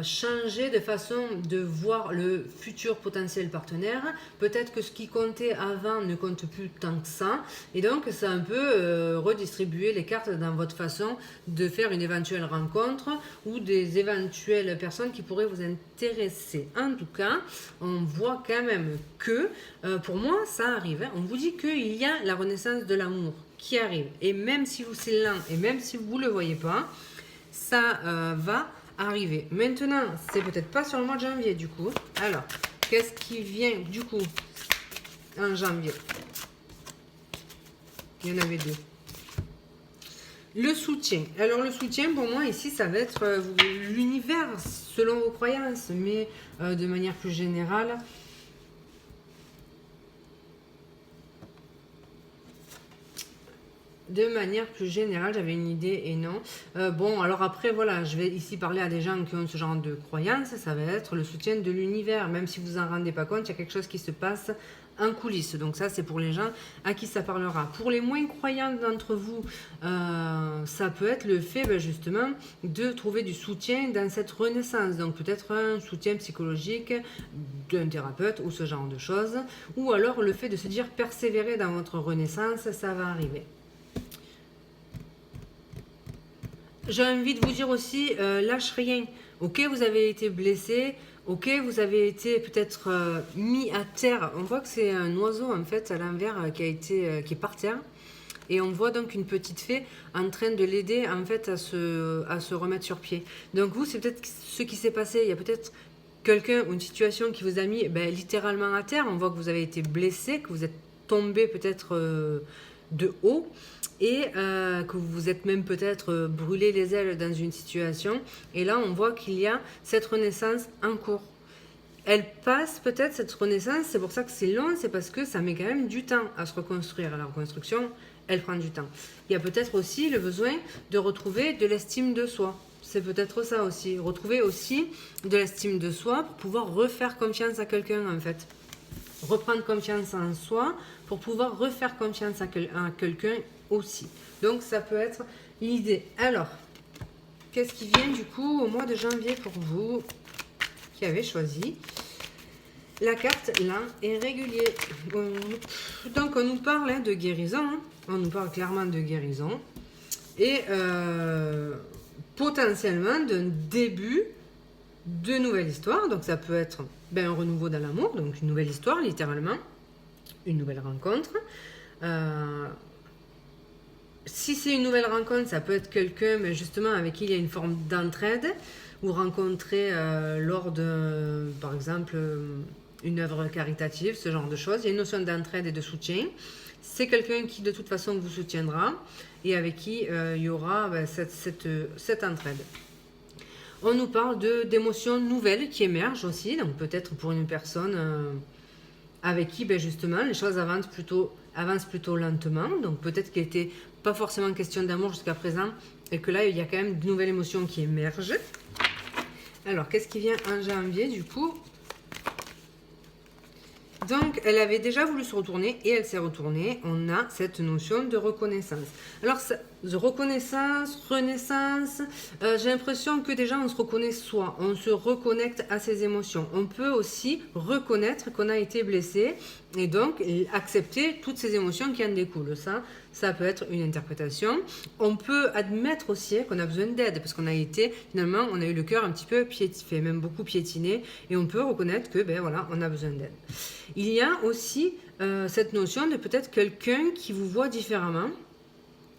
changé de façon de voir le futur potentiel partenaire. Peut-être que ce qui comptait avant ne compte plus tant que ça. Et donc, ça a un peu redistribué les cartes dans votre façon de faire une éventuelle rencontre ou des éventuelles personnes qui pourraient vous intéresser. En tout cas, on voit quand même que, pour moi, ça arrive. On vous dit qu'il y a la renaissance de l'amour qui arrive. Et même si vous c'est lent, et même si vous ne le voyez pas, ça va arriver. Maintenant, c'est peut-être pas sur le mois de janvier du coup. Alors, qu'est-ce qui vient du coup en janvier? Il y en avait deux. Le soutien. Alors le soutien pour moi ici ça va être l'univers selon vos croyances, mais de manière plus générale. De manière plus générale, j'avais une idée et non. Bon, alors après, voilà, je vais ici parler à des gens qui ont ce genre de croyances. Ça va être le soutien de l'univers. Même si vous en rendez pas compte, il y a quelque chose qui se passe en coulisses. Donc ça, c'est pour les gens à qui ça parlera. Pour les moins croyants d'entre vous, ça peut être le fait, justement, de trouver du soutien dans cette renaissance. Donc peut-être un soutien psychologique d'un thérapeute ou ce genre de choses. Ou alors le fait de se dire persévérer dans votre renaissance, ça va arriver. J'ai envie de vous dire aussi, lâche rien. Ok, vous avez été blessé. Ok, vous avez été peut-être mis à terre. On voit que c'est un oiseau en fait à l'envers qui est par terre. Et on voit donc une petite fée en train de l'aider en fait à se remettre sur pied. Donc vous, c'est peut-être ce qui s'est passé. Il y a peut-être quelqu'un ou une situation qui vous a mis littéralement à terre. On voit que vous avez été blessé, que vous êtes tombé peut-être de haut. Et que vous vous êtes même peut-être brûlé les ailes dans une situation. Et là, on voit qu'il y a cette renaissance en cours. Elle passe peut-être cette renaissance, c'est pour ça que c'est long, c'est parce que ça met quand même du temps à se reconstruire. La reconstruction, elle prend du temps. Il y a peut-être aussi le besoin de retrouver de l'estime de soi. C'est peut-être ça aussi. Retrouver aussi de l'estime de soi pour pouvoir refaire confiance à quelqu'un en fait. Reprendre confiance en soi pour pouvoir refaire confiance à quelqu'un aussi. Donc ça peut être l'idée. Alors, qu'est-ce qui vient du coup au mois de janvier pour vous qui avez choisi la carte lent et régulier? Donc on nous parle de guérison, on nous parle clairement de guérison et potentiellement d'un début de nouvelle histoire. Donc ça peut être un renouveau dans l'amour, donc une nouvelle histoire littéralement, une nouvelle rencontre. Si c'est une nouvelle rencontre, ça peut être quelqu'un justement avec qui il y a une forme d'entraide ou rencontrer lors de, par exemple, une œuvre caritative, ce genre de choses. Il y a une notion d'entraide et de soutien. C'est quelqu'un qui de toute façon vous soutiendra et avec qui il y aura cette entraide. On nous parle d'émotions nouvelles qui émergent aussi, donc peut-être pour une personne avec qui justement les choses avancent plutôt lentement, donc peut-être qu'il n'était pas forcément question d'amour jusqu'à présent et que là il y a quand même de nouvelles émotions qui émergent. Alors qu'est-ce qui vient en janvier du coup? Donc, elle avait déjà voulu se retourner et elle s'est retournée. On a cette notion de reconnaissance. Alors, de reconnaissance, renaissance, j'ai l'impression que déjà on se reconnaît soi, on se reconnecte à ses émotions. On peut aussi reconnaître qu'on a été blessé et donc accepter toutes ces émotions qui en découlent. Ça peut être une interprétation. On peut admettre aussi qu'on a besoin d'aide parce qu'on a été, finalement, on a eu le cœur un petit peu piétiné, même beaucoup piétiné, et on peut reconnaître que, voilà, on a besoin d'aide. Il y a aussi cette notion de peut-être quelqu'un qui vous voit différemment,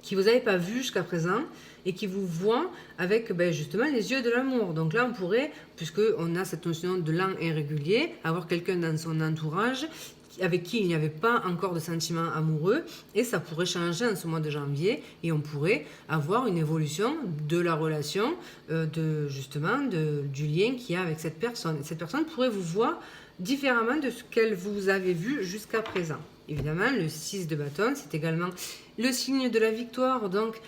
qui vous n'avez pas vu jusqu'à présent et qui vous voit avec justement les yeux de l'amour. Donc là, on pourrait, puisqu'on a cette notion de lent et régulier, avoir quelqu'un dans son entourage avec qui il n'y avait pas encore de sentiments amoureux et ça pourrait changer en ce mois de janvier et on pourrait avoir une évolution de la relation, du lien qu'il y a avec cette personne. Et cette personne pourrait vous voir différemment de ce qu'elle vous avait vu jusqu'à présent. Évidemment, le 6 de bâton, c'est également le signe de la victoire, donc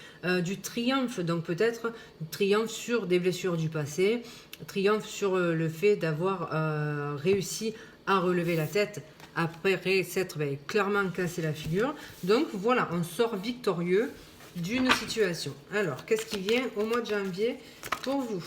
du triomphe, donc peut-être triomphe sur des blessures du passé, triomphe sur le fait d'avoir réussi à relever la tête après s'être clairement cassé la figure. Donc voilà, on sort victorieux d'une situation. Alors, qu'est-ce qui vient au mois de janvier pour vous?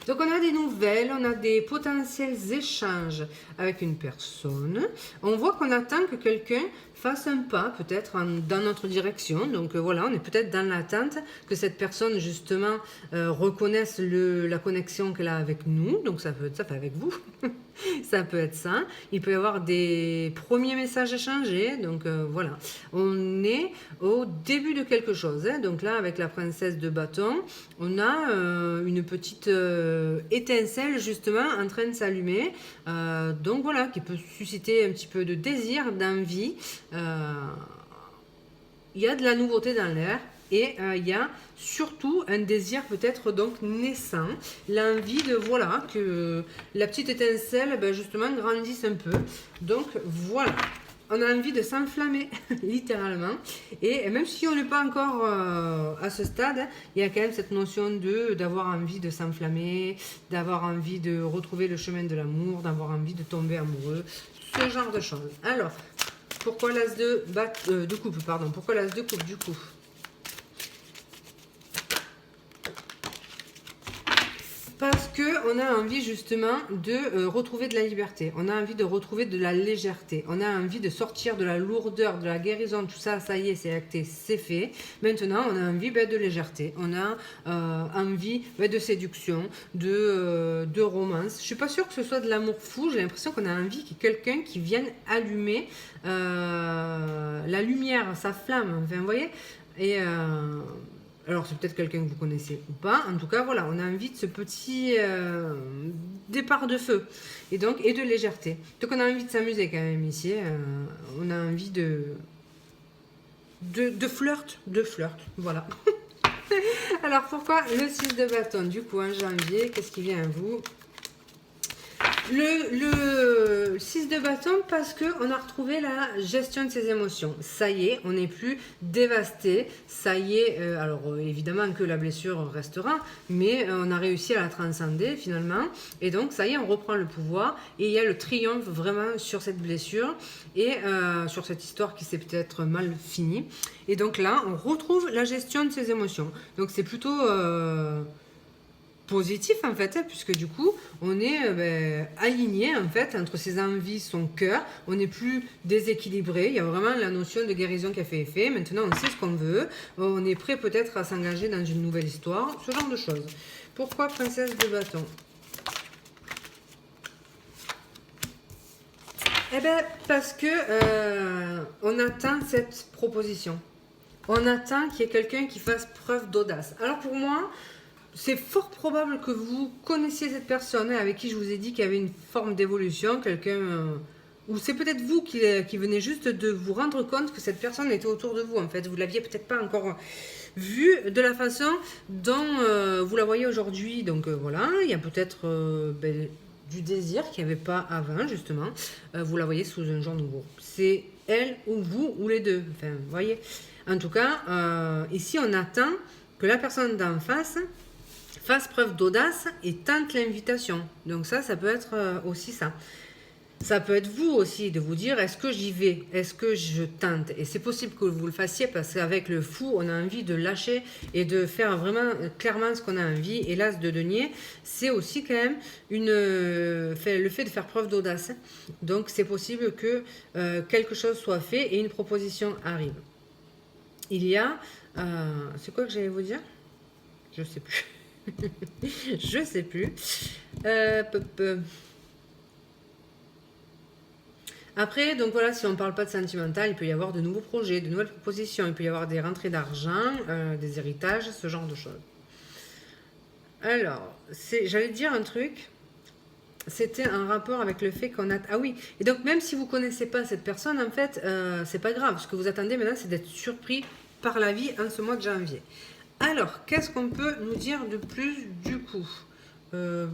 Donc on a des nouvelles, on a des potentiels échanges avec une personne. On voit qu'on attend que quelqu'un fasse un pas peut-être dans notre direction. Donc voilà, on est peut-être dans l'attente que cette personne justement reconnaisse la connexion qu'elle a avec nous. Donc ça peut être ça, fait avec vous. Ça peut être ça. Il peut y avoir des premiers messages échangés. Donc voilà, on est au début de quelque chose. Hein. Donc là, avec la princesse de bâton, on a une petite étincelle justement en train de s'allumer. Donc voilà, qui peut susciter un petit peu de désir, d'envie. Il y a de la nouveauté dans l'air. Et il y a surtout un désir peut-être donc naissant, l'envie de voilà que la petite étincelle justement grandisse un peu. Donc voilà, on a envie de s'enflammer littéralement. Et même si on n'est pas encore à ce stade, il y a quand même cette notion d'avoir envie de s'enflammer, d'avoir envie de retrouver le chemin de l'amour, d'avoir envie de tomber amoureux, ce genre de choses. Alors, pourquoi l'as de coupe, pardon, pourquoi l'as de coupe du coup? Parce qu'on a envie justement de retrouver de la liberté, on a envie de retrouver de la légèreté, on a envie de sortir de la lourdeur, de la guérison, tout ça, ça y est, c'est acté, c'est fait. Maintenant, on a envie de légèreté, on a envie de séduction, de romance. Je suis pas sûre que ce soit de l'amour fou, j'ai l'impression qu'on a envie qu'il y ait quelqu'un qui vienne allumer la lumière, sa flamme, enfin, vous voyez. Et... alors, c'est peut-être quelqu'un que vous connaissez ou pas. En tout cas, voilà, on a envie de ce petit départ de feu. Et donc, et de légèreté. Donc, on a envie de s'amuser quand même ici. On a envie de flirt. De flirt, voilà. Alors, pourquoi le 6 de bâton? Du coup, en janvier, qu'est-ce qui vient à vous? Le 6 de bâton parce qu'on a retrouvé la gestion de ses émotions. Ça y est, on n'est plus dévasté. Ça y est, alors évidemment que la blessure restera, mais on a réussi à la transcender finalement. Et donc ça y est, on reprend le pouvoir et il y a le triomphe vraiment sur cette blessure et sur cette histoire qui s'est peut-être mal finie. Et donc là, on retrouve la gestion de ses émotions. Donc c'est plutôt... positif en fait, hein, puisque du coup on est aligné en fait entre ses envies, son cœur, on n'est plus déséquilibré, il y a vraiment la notion de guérison qui a fait effet. Maintenant on sait ce qu'on veut, on est prêt peut-être à s'engager dans une nouvelle histoire, ce genre de choses. Pourquoi princesse de bâton? Eh bien parce que on attend cette proposition, on attend qu'il y ait quelqu'un qui fasse preuve d'audace. Alors pour moi, c'est fort probable que vous connaissiez cette personne avec qui je vous ai dit qu'il y avait une forme d'évolution, quelqu'un... ou c'est peut-être vous qui venez juste de vous rendre compte que cette personne était autour de vous, en fait. Vous ne l'aviez peut-être pas encore vue de la façon dont vous la voyez aujourd'hui. Donc voilà, il y a peut-être du désir qu'il n'y avait pas avant, justement. Vous la voyez sous un genre nouveau. C'est elle ou vous ou les deux. Enfin, vous voyez. En tout cas, ici, on attend que la personne d'en face... fasse preuve d'audace et tente l'invitation. Donc ça peut être aussi ça. Ça peut être vous aussi de vous dire, est-ce que j'y vais? Est-ce que je tente? Et c'est possible que vous le fassiez parce qu'avec le fou, on a envie de lâcher et de faire vraiment clairement ce qu'on a envie. Et l'as de denier, c'est aussi quand même le fait de faire preuve d'audace. Donc c'est possible que quelque chose soit fait et une proposition arrive. Il y a... c'est quoi que j'allais vous dire? Je sais plus. Je sais plus. Après, donc voilà, si on ne parle pas de sentimental, il peut y avoir de nouveaux projets, de nouvelles propositions, il peut y avoir des rentrées d'argent, des héritages, ce genre de choses. Alors, j'allais dire un truc, c'était un rapport avec le fait qu'on a... Ah oui, et donc même si vous ne connaissez pas cette personne, en fait, c'est pas grave. Ce que vous attendez maintenant, c'est d'être surpris par la vie en ce mois de janvier. Alors, qu'est-ce qu'on peut nous dire de plus du coup? Je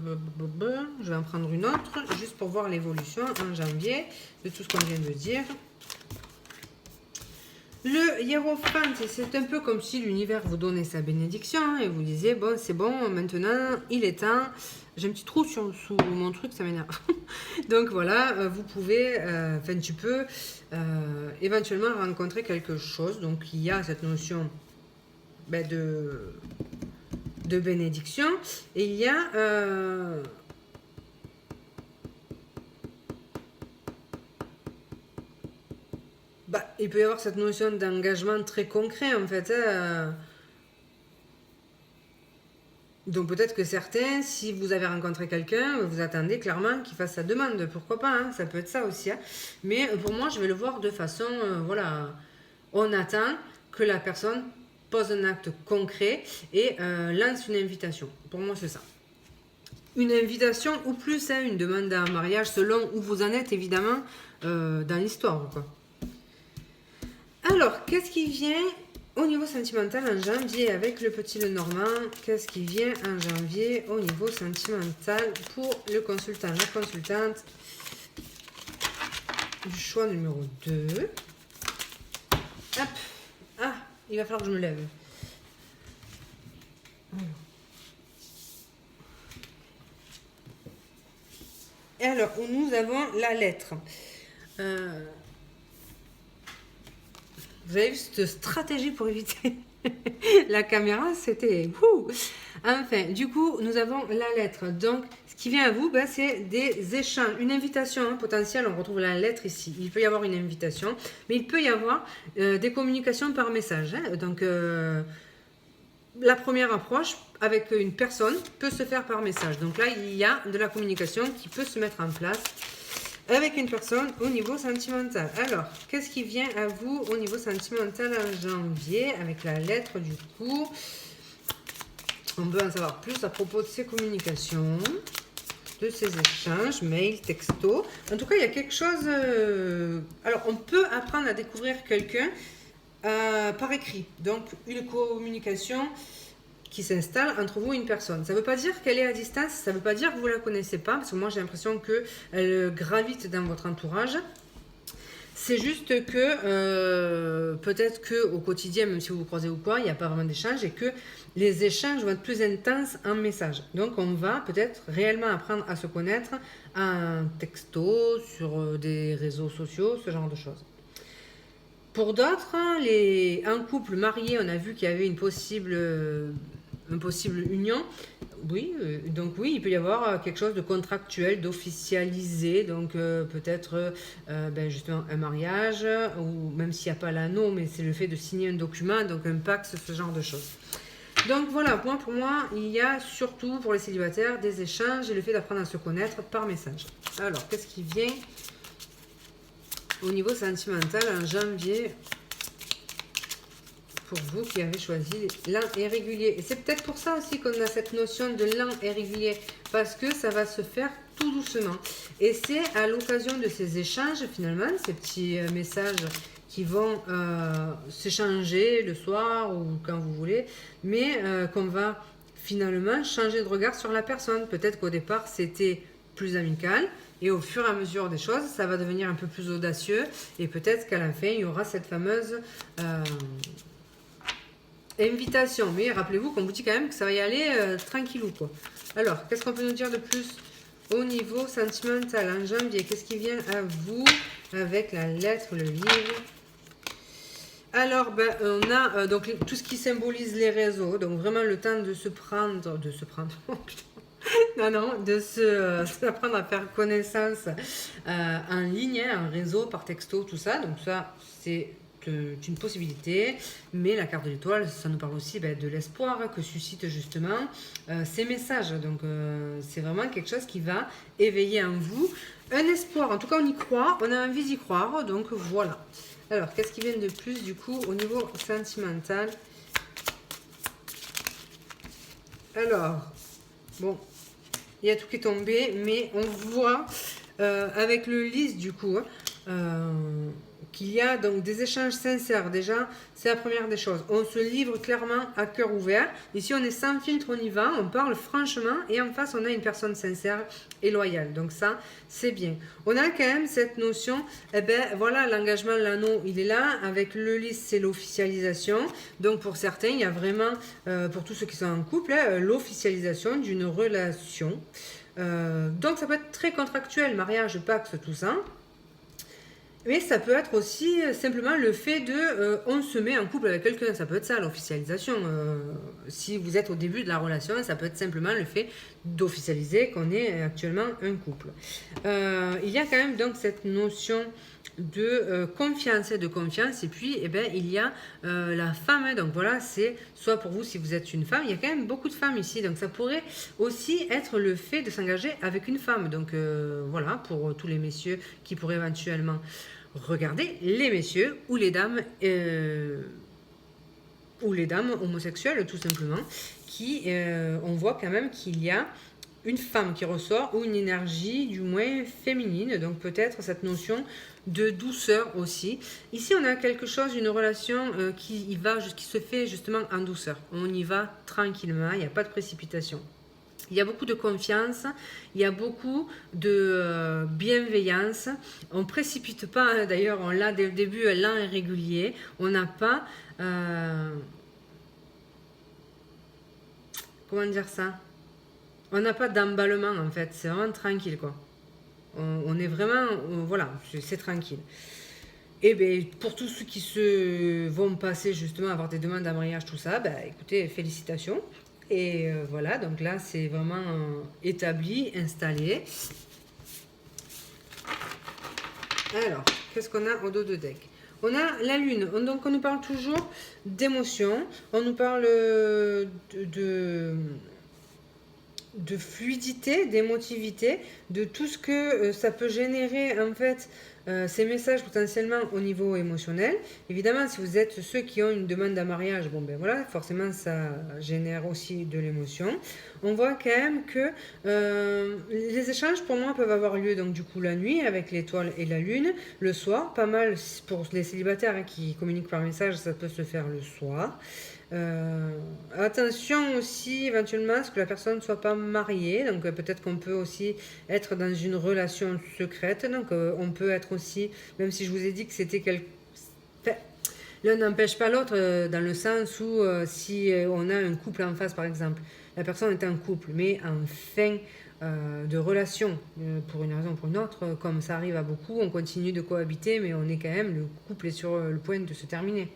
vais en prendre une autre, juste pour voir l'évolution en janvier de tout ce qu'on vient de dire. Le hiérophante, c'est un peu comme si l'univers vous donnait sa bénédiction et vous disiez, bon, c'est bon, maintenant, il est temps. J'ai un petit trou sous mon truc, ça m'énerve. Donc voilà, vous pouvez, enfin tu peux éventuellement rencontrer quelque chose. Donc il y a cette notion ben, de bénédiction. Et il y a... il peut y avoir cette notion d'engagement très concret en fait. Donc peut-être que certains, si vous avez rencontré quelqu'un, vous attendez clairement qu'il fasse sa demande. Pourquoi pas, hein, ça peut être ça aussi. Hein. Mais pour moi, je vais le voir de façon, voilà, on attend que la personne pose un acte concret et lance une invitation. Pour moi, c'est ça. Une invitation ou plus, hein, une demande en mariage selon où vous en êtes évidemment dans l'histoire. Quoi. Alors, qu'est-ce qui vient au niveau sentimental en janvier avec le petit Lenormand? Qu'est-ce qui vient en janvier au niveau sentimental pour le consultant, la consultante du choix numéro 2. Hop. Ah, il va falloir que je me lève. Et alors, nous avons la lettre. Vous avez vu cette stratégie pour éviter la caméra, c'était... Enfin, du coup, nous avons la lettre. Donc, ce qui vient à vous, ben, c'est des échanges, une invitation hein, potentielle. On retrouve la lettre ici. Il peut y avoir une invitation, mais il peut y avoir des communications par message. Hein. Donc, la première approche avec une personne peut se faire par message. Donc là, il y a de la communication qui peut se mettre en place avec une personne au niveau sentimental. Alors, qu'est-ce qui vient à vous au niveau sentimental en janvier avec la lettre du coup? On peut en savoir plus à propos de ces communications, de ces échanges, mail, texto. En tout cas, il y a quelque chose... Alors, on peut apprendre à découvrir quelqu'un par écrit. Donc, une communication qui s'installe entre vous et une personne. Ça ne veut pas dire qu'elle est à distance, ça ne veut pas dire que vous ne la connaissez pas, parce que moi j'ai l'impression qu'elle gravite dans votre entourage. C'est juste que peut-être qu'au quotidien, même si vous vous croisez ou quoi, il n'y a pas vraiment d'échange et que les échanges vont être plus intenses en message. Donc on va peut-être réellement apprendre à se connaître en texto, sur des réseaux sociaux, ce genre de choses. Pour d'autres, un couple marié, on a vu qu'il y avait une possible union. Oui, donc oui, il peut y avoir quelque chose de contractuel, d'officialisé, donc peut-être justement un mariage, ou même s'il n'y a pas l'anneau, mais c'est le fait de signer un document, donc un pacte, ce genre de choses. Donc voilà, pour moi, il y a surtout pour les célibataires des échanges et le fait d'apprendre à se connaître par message. Alors, qu'est-ce qui vient au niveau sentimental en janvier pour vous qui avez choisi l'an et régulier? Et c'est peut-être pour ça aussi qu'on a cette notion de l'an et régulier, parce que ça va se faire tout doucement. Et c'est à l'occasion de ces échanges, finalement, ces petits messages qui vont s'échanger le soir ou quand vous voulez, mais qu'on va finalement changer de regard sur la personne. Peut-être qu'au départ, c'était plus amical, et au fur et à mesure des choses, ça va devenir un peu plus audacieux, et peut-être qu'à la fin, il y aura cette fameuse... invitation, mais rappelez-vous qu'on vous dit quand même que ça va y aller tranquillou quoi. Alors, qu'est-ce qu'on peut nous dire de plus au niveau sentimental en janvier? Qu'est-ce qui vient à vous avec la lettre, le livre? Alors, on a donc tout ce qui symbolise les réseaux, donc vraiment le temps de se prendre, d'apprendre à faire connaissance en ligne, hein, en réseau, par texto, tout ça. Donc ça, c'est une possibilité, mais la carte de l'étoile, ça nous parle aussi de l'espoir que suscitent justement ces messages. Donc c'est vraiment quelque chose qui va éveiller en vous un espoir. En tout cas, on y croit, on a envie d'y croire, donc voilà. Alors, qu'est-ce qui vient de plus du coup au niveau sentimental? Alors, bon, il y a tout qui est tombé, mais on voit avec le lys du coup, qu'il y a donc des échanges sincères. Déjà, c'est la première des choses. On se livre clairement à cœur ouvert. Ici, on est sans filtre, on y va, on parle franchement et en face, on a une personne sincère et loyale. Donc ça, c'est bien. On a quand même cette notion, eh ben voilà, l'engagement, l'anneau, il est là. Avec le lys, c'est l'officialisation. Donc pour certains, il y a vraiment, pour tous ceux qui sont en couple, l'officialisation d'une relation. Donc ça peut être très contractuel, mariage, pacte, tout ça. Mais ça peut être aussi simplement le fait de on se met en couple avec quelqu'un. Ça peut être ça l'officialisation. Si vous êtes au début de la relation, ça peut être simplement le fait d'officialiser qu'on est actuellement un couple. Il y a quand même donc cette notion de confiance et de confiance. Et puis, eh ben, il y a la femme. Hein, donc voilà, c'est soit pour vous si vous êtes une femme. Il y a quand même beaucoup de femmes ici. Donc ça pourrait aussi être le fait de s'engager avec une femme. Donc voilà, pour tous les messieurs qui pourraient éventuellement regarder, les messieurs ou les dames homosexuelles tout simplement, qui on voit quand même qu'il y a une femme qui ressort ou une énergie du moins féminine, donc peut-être cette notion de douceur aussi. Ici on a quelque chose, une relation qui se fait justement en douceur. On y va tranquillement, il n'y a pas de précipitation. Il y a beaucoup de confiance, il y a beaucoup de bienveillance. On ne précipite pas, hein, d'ailleurs, on l'a dès le début, lent et régulier. On n'a pas... comment dire ça? On n'a pas d'emballement, en fait. C'est vraiment tranquille, quoi. On est vraiment... voilà, c'est tranquille. Et bien, pour tous ceux qui se vont passer justement à avoir des demandes en mariage, tout ça, ben, écoutez, félicitations. Et voilà, donc là, c'est vraiment établi, installé. Alors, qu'est-ce qu'on a au dos de deck? On a la lune, donc on nous parle toujours d'émotion, on nous parle de fluidité, d'émotivité, de tout ce que ça peut générer en fait ces messages potentiellement au niveau émotionnel. Évidemment, si vous êtes ceux qui ont une demande en mariage, bon ben voilà, forcément ça génère aussi de l'émotion. On voit quand même que les échanges pour moi peuvent avoir lieu donc du coup la nuit avec l'étoile et la lune, le soir, pas mal pour les célibataires hein, qui communiquent par message, ça peut se faire le soir. Attention aussi éventuellement à ce que la personne ne soit pas mariée, donc peut-être qu'on peut aussi être dans une relation secrète, donc on peut être aussi, même si je vous ai dit que c'était enfin, l'un n'empêche pas l'autre dans le sens où si on a un couple en face par exemple, la personne est en couple mais en fin de relation pour une raison ou pour une autre, comme ça arrive à beaucoup, on continue de cohabiter mais on est quand même, le couple est sur le point de se terminer.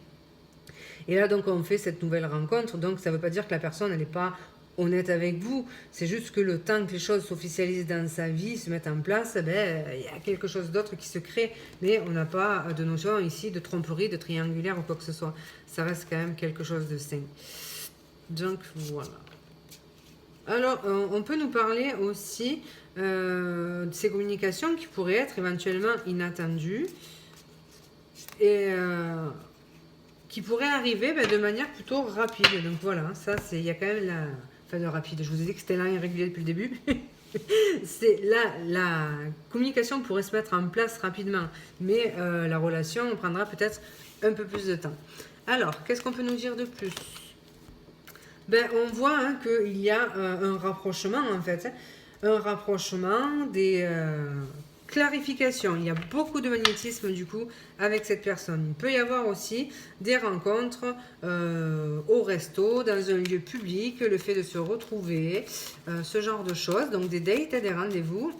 Et là, donc, on fait cette nouvelle rencontre. Donc, ça ne veut pas dire que la personne, elle n'est pas honnête avec vous. C'est juste que le temps que les choses s'officialisent dans sa vie, se mettent en place, ben, il y a quelque chose d'autre qui se crée. Mais on n'a pas de notion ici de tromperie, de triangulaire ou quoi que ce soit. Ça reste quand même quelque chose de sain. Donc, voilà. Alors, on peut nous parler aussi de ces communications qui pourraient être éventuellement inattendues. Et... qui pourrait arriver de manière plutôt rapide. Donc voilà, ça c'est, il y a quand même la... Enfin de rapide, je vous ai dit que c'était là irrégulier depuis le début. C'est là, la communication pourrait se mettre en place rapidement, mais la relation prendra peut-être un peu plus de temps. Alors, qu'est-ce qu'on peut nous dire de plus? Ben, on voit hein, qu'il y a un rapprochement en fait, hein, un rapprochement des... clarification, il y a beaucoup de magnétisme du coup avec cette personne. Il peut y avoir aussi des rencontres au resto, dans un lieu public, le fait de se retrouver, ce genre de choses. Donc des dates et des rendez-vous.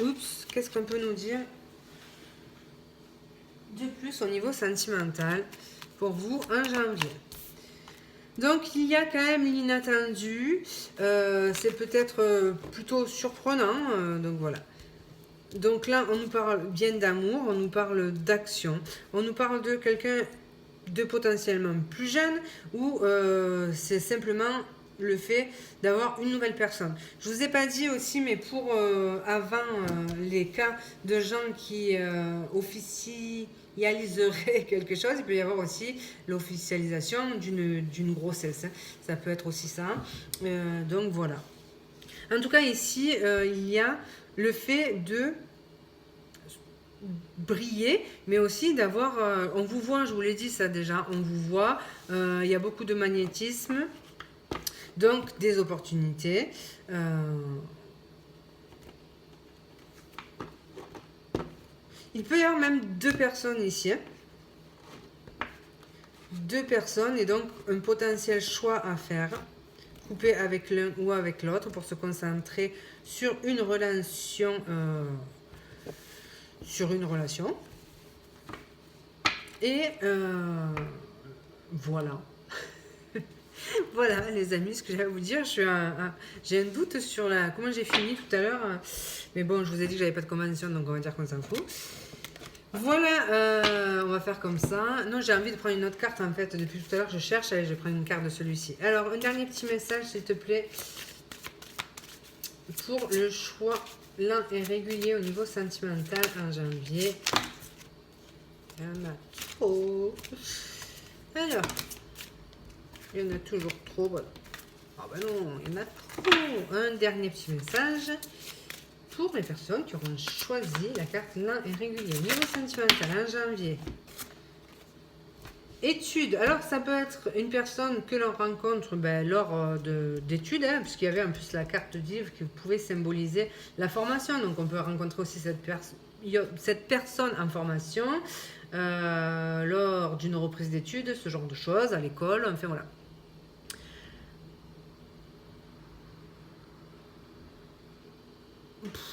Oups, qu'est-ce qu'on peut nous dire de plus au niveau sentimental pour vous en janvier? Donc il y a quand même l'inattendu, c'est peut-être plutôt surprenant, donc voilà. Donc là, on nous parle bien d'amour, on nous parle d'action, on nous parle de quelqu'un de potentiellement plus jeune ou c'est simplement le fait d'avoir une nouvelle personne. Je vous ai pas dit aussi, mais pour avant les cas de gens qui officialiseraient quelque chose, il peut y avoir aussi l'officialisation d'une grossesse. Hein. Ça peut être aussi ça. Donc voilà. En tout cas, ici, il y a le fait de briller, mais aussi d'avoir, on vous voit, je vous l'ai dit ça déjà, on vous voit, il y a beaucoup de magnétisme, donc des opportunités. Il peut y avoir même deux personnes ici, hein. Deux personnes et donc un potentiel choix à faire, couper avec l'un ou avec l'autre pour se concentrer sur une relation, et voilà. Voilà les amis, ce que j'allais vous dire. J'ai un doute sur comment j'ai fini tout à l'heure, mais bon, je vous ai dit que j'avais pas de convention, donc on va dire qu'on s'en fout. Voilà, on va faire comme ça. Non, j'ai envie de prendre une autre carte en fait. Depuis tout à l'heure, je cherche. Allez, je vais prendre une carte de celui-ci. Alors, un dernier petit message, s'il te plaît, pour le choix lent et régulier au niveau sentimental en janvier. Il y en a trop. Alors, il y en a toujours trop. Voilà. Ah ben non, il y en a trop. Un dernier petit message pour les personnes qui auront choisi la carte lent et régulier au niveau sentimental en janvier. Études. Alors, ça peut être une personne que l'on rencontre lors d'études, hein, puisqu'il y avait en plus la carte du livre qui pouvait symboliser la formation. Donc, on peut rencontrer aussi cette personne en formation lors d'une reprise d'études, ce genre de choses, à l'école, enfin voilà.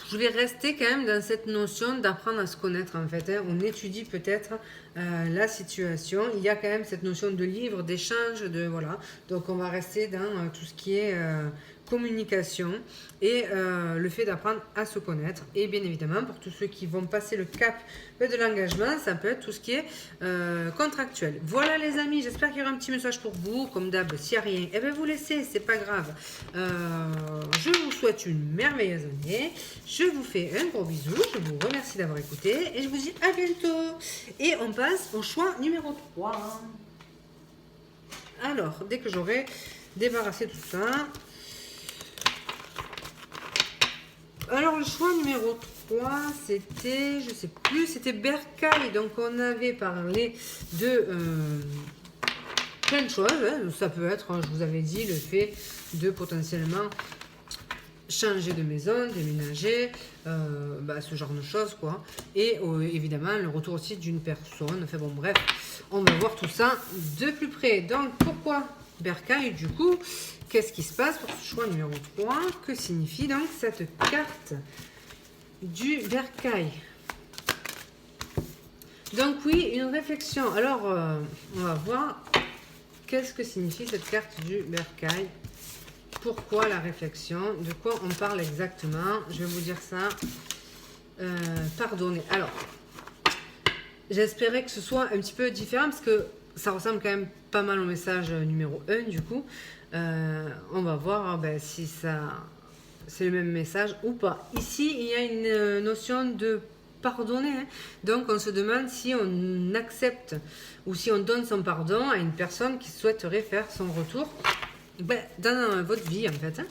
Je vais rester quand même dans cette notion d'apprendre à se connaître en fait, hein. On étudie peut-être la situation. Il y a quand même cette notion de livre, d'échange, voilà. Donc on va rester dans tout ce qui est communication et le fait d'apprendre à se connaître. Et bien évidemment, pour tous ceux qui vont passer le cap de l'engagement, ça peut être tout ce qui est contractuel. Voilà les amis, j'espère qu'il y aura un petit message pour vous. Comme d'hab, s'il n'y a rien, eh bien vous laissez, c'est pas grave. Je vous souhaite une merveilleuse année. Je vous fais un gros bisou, je vous remercie d'avoir écouté et je vous dis à bientôt. Et on passe au choix numéro 3. Alors, dès que j'aurai débarrassé tout ça. Alors, le choix numéro 3, c'était, je sais plus, c'était Bercail. Donc, on avait parlé de plein de choses, hein. Ça peut être, je vous avais dit, le fait de potentiellement changer de maison, déménager, ce genre de choses, quoi. Et évidemment, le retour aussi d'une personne. Enfin bon, bref, on va voir tout ça de plus près. Donc, pourquoi Bercail, du coup? Qu'est-ce qui se passe pour ce choix numéro 3? Que signifie donc cette carte du Bercail? Donc oui, une réflexion. Alors, on va voir qu'est-ce que signifie cette carte du Bercail. Pourquoi la réflexion? De quoi on parle exactement? Je vais vous dire ça. Pardonnez. Alors, j'espérais que ce soit un petit peu différent parce que ça ressemble quand même pas mal au message numéro 1 du coup. On va voir si c'est le même message ou pas. Ici, il y a une notion de pardonner, hein. Donc, on se demande si on accepte ou si on donne son pardon à une personne qui souhaiterait faire son retour dans votre vie, en fait, hein.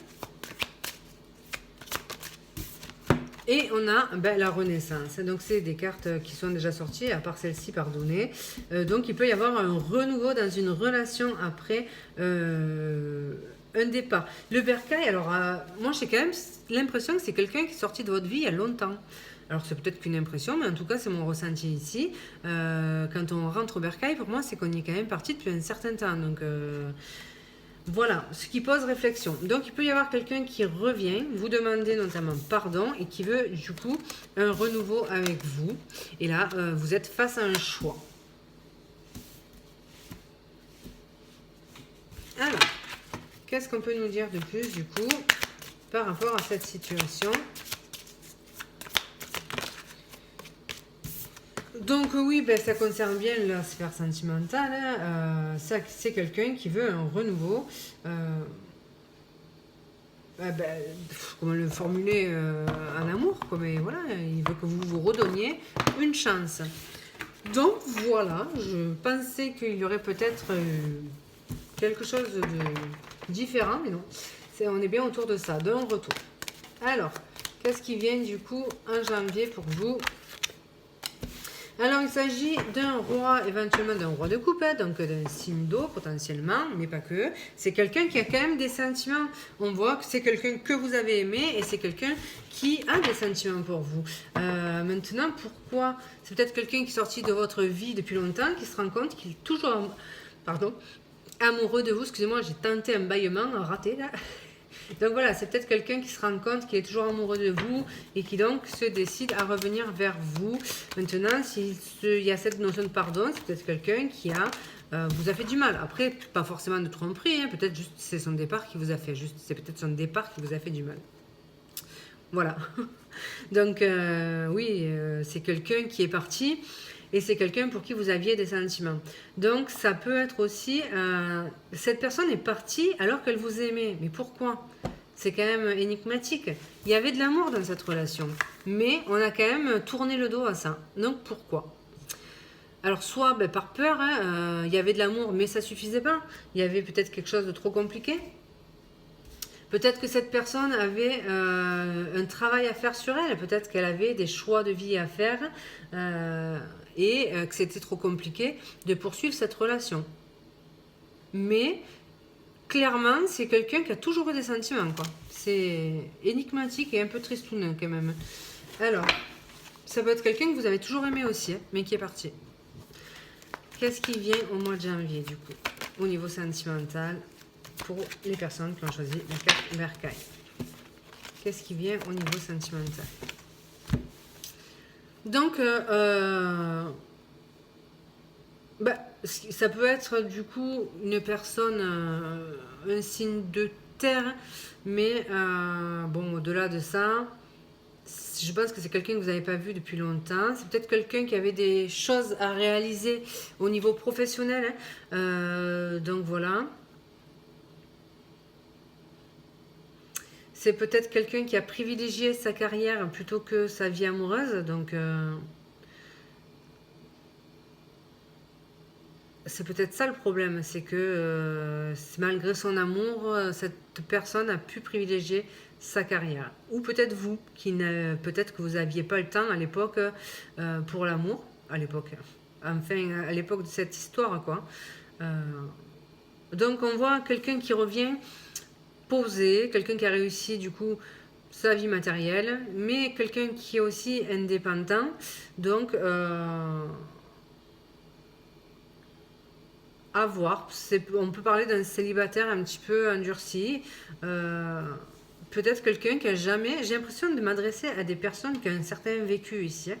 Et on a la renaissance. Donc, c'est des cartes qui sont déjà sorties, à part celle-ci, pardonnez. Donc, il peut y avoir un renouveau dans une relation après un départ. Le Bercail, alors, moi, j'ai quand même l'impression que c'est quelqu'un qui est sorti de votre vie il y a longtemps. Alors, c'est peut-être qu'une impression, mais en tout cas, c'est mon ressenti ici. Quand on rentre au Bercail, pour moi, c'est qu'on y est quand même parti depuis un certain temps. Donc, voilà, ce qui pose réflexion. Donc, il peut y avoir quelqu'un qui revient, vous demander notamment pardon et qui veut, du coup, un renouveau avec vous. Et là, vous êtes face à un choix. Alors, qu'est-ce qu'on peut nous dire de plus, du coup, par rapport à cette situation? Donc oui, ça concerne bien la sphère sentimentale, hein. C'est quelqu'un qui veut un renouveau. Comment le formuler en amour, mais voilà, il veut que vous vous redonniez une chance. Donc voilà, je pensais qu'il y aurait peut-être quelque chose de différent, mais non, on est bien autour de ça, d'un retour. Alors, qu'est-ce qui vient du coup en janvier pour vous? Alors, il s'agit d'un roi, éventuellement d'un roi de coupe, hein, donc d'un signe d'eau potentiellement, mais pas que. C'est quelqu'un qui a quand même des sentiments. On voit que c'est quelqu'un que vous avez aimé et c'est quelqu'un qui a des sentiments pour vous. Maintenant, pourquoi? C'est peut-être quelqu'un qui est sorti de votre vie depuis longtemps, qui se rend compte qu'il est toujours, pardon, amoureux de vous. Excusez-moi, j'ai tenté un bâillement, raté là. Donc voilà, c'est peut-être quelqu'un qui se rend compte qu'il est toujours amoureux de vous et qui donc se décide à revenir vers vous. Maintenant, s'il y a cette notion de pardon, c'est peut-être quelqu'un qui vous a fait du mal. Après, pas forcément de tromperie, hein, peut-être juste c'est son départ qui vous a fait, c'est peut-être son départ qui vous a fait du mal. Voilà. Donc oui, c'est quelqu'un qui est parti et c'est quelqu'un pour qui vous aviez des sentiments. Donc ça peut être aussi, cette personne est partie alors qu'elle vous aimait. Mais pourquoi? C'est quand même énigmatique. Il y avait de l'amour dans cette relation, mais on a quand même tourné le dos à ça. Donc pourquoi? Alors soit par peur, hein, il y avait de l'amour mais ça suffisait pas. Il y avait peut-être quelque chose de trop compliqué. Peut-être que cette personne avait un travail à faire sur elle, peut-être qu'elle avait des choix de vie à faire et que c'était trop compliqué de poursuivre cette relation. Mais clairement, c'est quelqu'un qui a toujours eu des sentiments, quoi. C'est énigmatique et un peu tristounin quand même. Alors, ça peut être quelqu'un que vous avez toujours aimé aussi, hein, mais qui est parti. Qu'est-ce qui vient au mois de janvier, du coup, au niveau sentimental pour les personnes qui ont choisi la carte Bercail? Qu'est-ce qui vient au niveau sentimental? Donc, ça peut être du coup une personne, un signe de terre, mais bon, au-delà de ça, je pense que c'est quelqu'un que vous n'avez pas vu depuis longtemps. C'est peut-être quelqu'un qui avait des choses à réaliser au niveau professionnel, hein. Donc voilà. C'est peut-être quelqu'un qui a privilégié sa carrière plutôt que sa vie amoureuse. Donc, c'est peut-être ça le problème. C'est que malgré son amour, cette personne a pu privilégier sa carrière. Ou peut-être vous, peut-être que vous n'aviez pas le temps à l'époque pour l'amour. À l'époque. Enfin, à l'époque de cette histoire, quoi. Donc, on voit quelqu'un qui revient posé, quelqu'un qui a réussi du coup sa vie matérielle, mais quelqu'un qui est aussi indépendant. Donc, à voir. On peut parler d'un célibataire un petit peu endurci. Peut-être quelqu'un qui a jamais... J'ai l'impression de m'adresser à des personnes qui ont un certain vécu ici.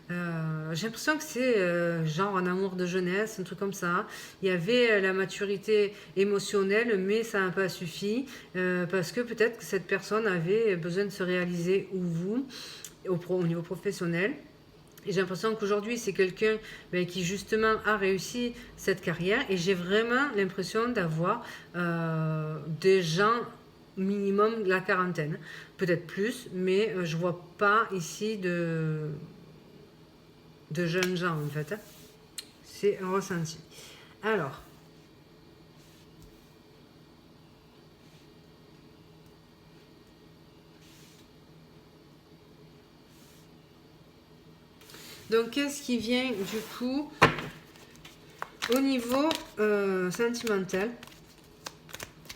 J'ai l'impression que c'est genre un amour de jeunesse, un truc comme ça. Il y avait la maturité émotionnelle, mais ça n'a pas suffi parce que peut-être que cette personne avait besoin de se réaliser ou vous, au niveau professionnel. Et j'ai l'impression qu'aujourd'hui, c'est quelqu'un qui justement a réussi cette carrière et j'ai vraiment l'impression d'avoir des gens minimum la quarantaine, peut-être plus, mais je vois pas ici de jeunes gens en fait. Hein. C'est un ressenti. Alors, donc qu'est-ce qui vient du coup au niveau sentimental?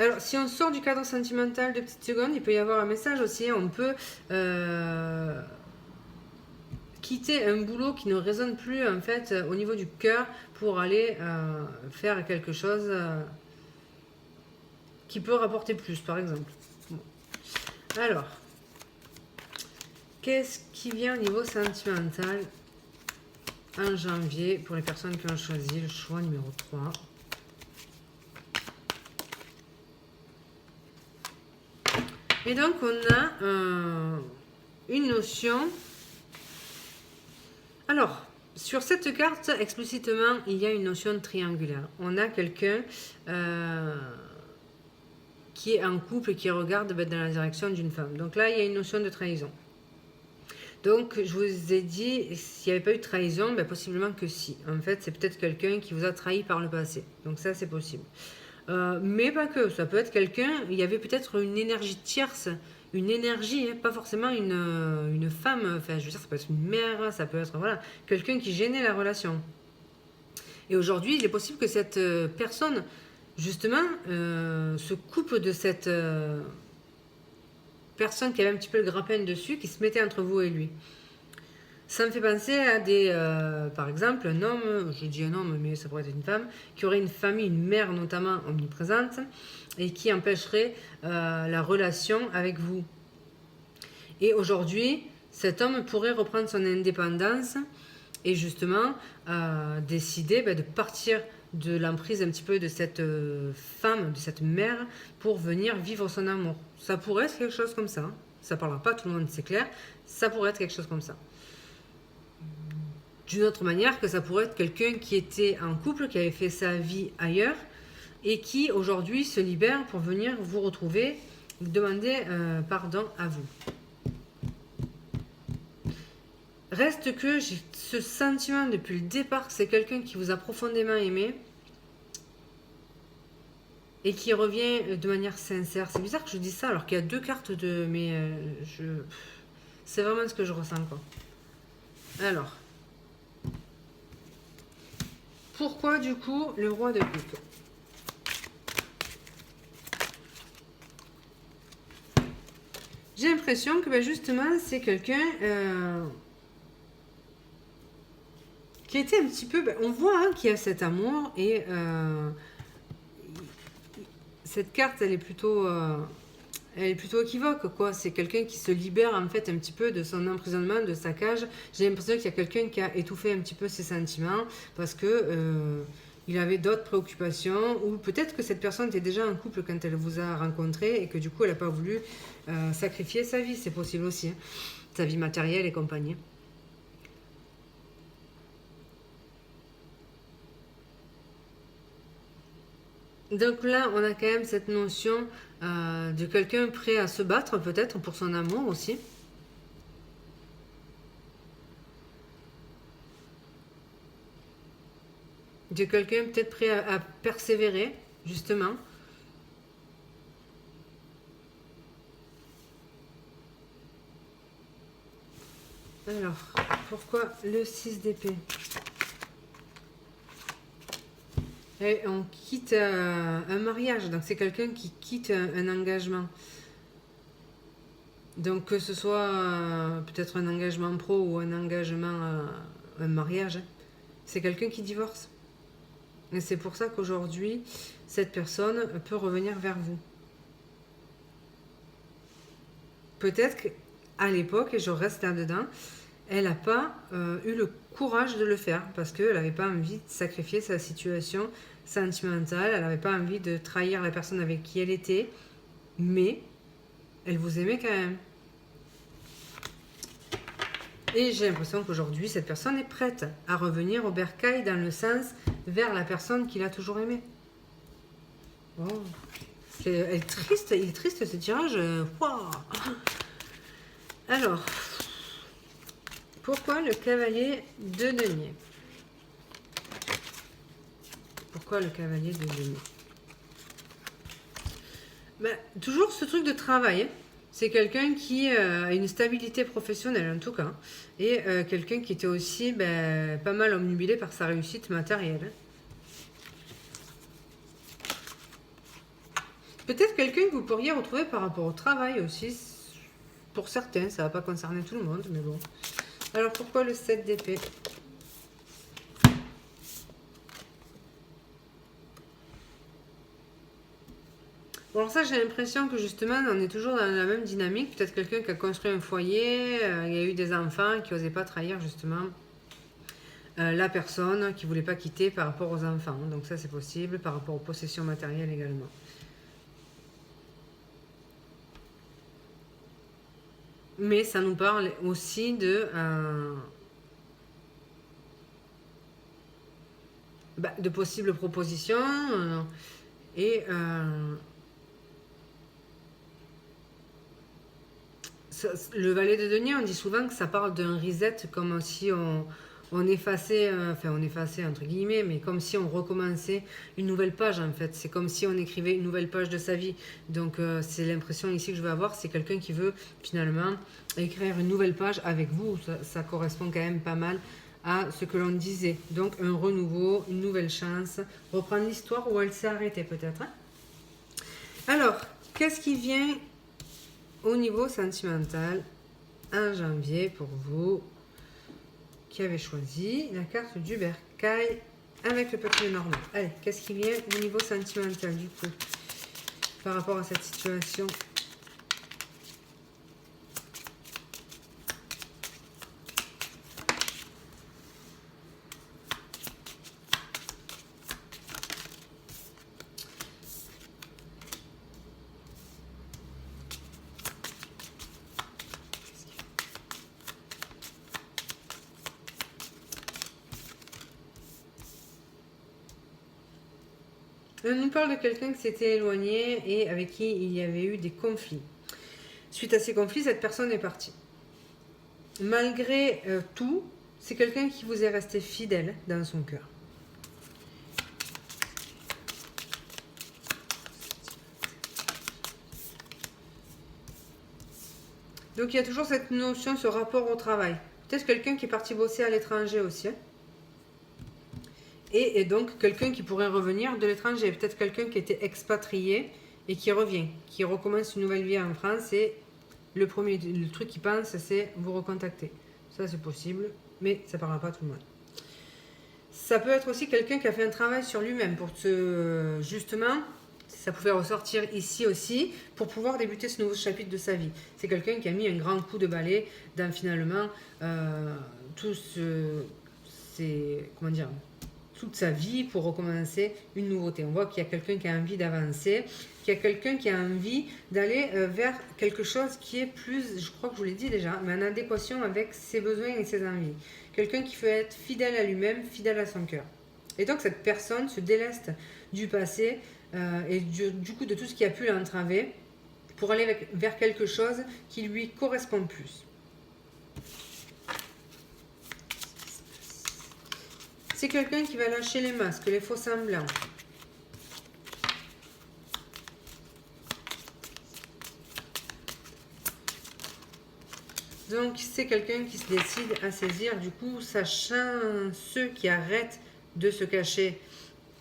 Alors, si on sort du cadre sentimental de petites secondes, il peut y avoir un message aussi. On peut quitter un boulot qui ne résonne plus en fait au niveau du cœur pour aller faire quelque chose qui peut rapporter plus, par exemple. Bon. Alors, qu'est-ce qui vient au niveau sentimental en janvier pour les personnes qui ont choisi le choix numéro 3? Et donc, on a une notion. Alors, sur cette carte, explicitement, il y a une notion triangulaire. On a quelqu'un qui est en couple et qui regarde dans la direction d'une femme. Donc là, il y a une notion de trahison. Donc, je vous ai dit, s'il n'y avait pas eu de trahison, possiblement que si. En fait, c'est peut-être quelqu'un qui vous a trahi par le passé. Donc ça, c'est possible. Mais pas que. Ça peut être quelqu'un, il y avait peut-être une énergie tierce une énergie, hein, pas forcément une femme, enfin je veux dire, ça peut être une mère, ça peut être voilà, quelqu'un qui gênait la relation. Et aujourd'hui, il est possible que cette personne, justement, se coupe de cette personne qui avait un petit peu le grappin dessus, qui se mettait entre vous et lui. Ça me fait penser à des, par exemple, un homme, je dis un homme, mais ça pourrait être une femme, qui aurait une famille, une mère notamment omniprésente, et qui empêcherait la relation avec vous. Et aujourd'hui, cet homme pourrait reprendre son indépendance et justement décider de partir de l'emprise un petit peu de cette femme, de cette mère, pour venir vivre son amour. Ça pourrait être quelque chose comme ça. Ça ne parlera pas à tout le monde, c'est clair. Ça pourrait être quelque chose comme ça. D'une autre manière, que ça pourrait être quelqu'un qui était en couple, qui avait fait sa vie ailleurs, et qui aujourd'hui se libère pour venir vous retrouver, demander pardon à vous. Reste que j'ai ce sentiment depuis le départ que c'est quelqu'un qui vous a profondément aimé et qui revient de manière sincère. C'est bizarre que je dise ça alors qu'il y a deux cartes de... Mais c'est vraiment ce que je ressens, quoi. Alors, pourquoi du coup le roi de coupe? J'ai l'impression que justement c'est quelqu'un qui était un petit peu... on voit qu'il y a cet amour et cette carte elle est plutôt équivoque, quoi. C'est quelqu'un qui se libère en fait un petit peu de son emprisonnement, de sa cage. J'ai l'impression qu'il y a quelqu'un qui a étouffé un petit peu ses sentiments parce que il avait d'autres préoccupations, ou peut-être que cette personne était déjà en couple quand elle vous a rencontré et que du coup elle n'a pas voulu sacrifier sa vie. C'est possible aussi, hein. Sa vie matérielle et compagnie. Donc là, on a quand même cette notion de quelqu'un prêt à se battre peut-être pour son amour aussi. De quelqu'un peut-être prêt à persévérer, justement. Alors, pourquoi le 6 d'épée? Et on quitte un mariage, donc c'est quelqu'un qui quitte un engagement. Donc que ce soit peut-être un engagement pro ou un engagement, un mariage, hein, c'est quelqu'un qui divorce. Et c'est pour ça qu'aujourd'hui, cette personne peut revenir vers vous. Peut-être qu'à l'époque, et je reste là-dedans, elle n'a pas eu le courage de le faire parce qu'elle n'avait pas envie de sacrifier sa situation sentimentale, elle n'avait pas envie de trahir la personne avec qui elle était, mais elle vous aimait quand même. Et j'ai l'impression qu'aujourd'hui, cette personne est prête à revenir au bercail dans le sens vers la personne qu'il a toujours aimée. Oh. Il est triste ce tirage. Wow. Alors, pourquoi le cavalier de denier? Pourquoi le cavalier de denier? Toujours ce truc de travail. C'est quelqu'un qui a une stabilité professionnelle en tout cas. Et quelqu'un qui était aussi pas mal omnubilé par sa réussite matérielle. Peut-être quelqu'un que vous pourriez retrouver par rapport au travail aussi. Pour certains, ça ne va pas concerner tout le monde, mais bon. Alors pourquoi le 7 d'épée? Bon, alors ça, j'ai l'impression que justement, on est toujours dans la même dynamique. Peut-être quelqu'un qui a construit un foyer, il y a eu des enfants qui n'osaient pas trahir justement la personne, qui ne voulait pas quitter par rapport aux enfants. Donc ça, c'est possible, par rapport aux possessions matérielles également. Mais ça nous parle aussi de possibles propositions et le valet de denier, on dit souvent que ça parle d'un reset, comme si on effaçait, enfin on effaçait entre guillemets, mais comme si on recommençait une nouvelle page en fait. C'est comme si on écrivait une nouvelle page de sa vie. Donc c'est l'impression ici que je vais avoir, c'est quelqu'un qui veut finalement écrire une nouvelle page avec vous. Ça correspond quand même pas mal à ce que l'on disait. Donc un renouveau, une nouvelle chance, reprendre l'histoire où elle s'est arrêtée peut-être. Hein. Alors, qu'est-ce qui vient au niveau sentimental en janvier pour vous qui avez choisi la carte du bercail avec le papier normal? Allez, qu'est-ce qui vient au niveau sentimental du coup par rapport à cette situation? On nous parle de quelqu'un qui s'était éloigné et avec qui il y avait eu des conflits. Suite à ces conflits, cette personne est partie. Malgré tout, c'est quelqu'un qui vous est resté fidèle dans son cœur. Donc il y a toujours cette notion, ce rapport au travail. Peut-être quelqu'un qui est parti bosser à l'étranger aussi. Hein. Et donc quelqu'un qui pourrait revenir de l'étranger. Peut-être quelqu'un qui était expatrié et qui revient, qui recommence une nouvelle vie en France. Et le truc qu'il pense, c'est vous recontacter. Ça c'est possible, mais ça ne parlera pas à tout le monde. Ça peut être aussi quelqu'un qui a fait un travail sur lui-même pour justement, ça pouvait ressortir ici aussi, pour pouvoir débuter ce nouveau chapitre de sa vie. C'est quelqu'un qui a mis un grand coup de balai dans finalement comment dire, toute sa vie pour recommencer une nouveauté. On voit qu'il y a quelqu'un qui a envie d'avancer, qu'il y a quelqu'un qui a envie d'aller vers quelque chose qui est plus, je crois que je vous l'ai dit déjà, mais en adéquation avec ses besoins et ses envies. Quelqu'un qui veut être fidèle à lui-même, fidèle à son cœur. Et donc cette personne se déleste du passé et du coup de tout ce qui a pu l'entraver pour aller vers quelque chose qui lui correspond plus. C'est quelqu'un qui va lâcher les masques, les faux semblants. Donc c'est quelqu'un qui se décide à saisir du coup sa chance, ceux qui arrêtent de se cacher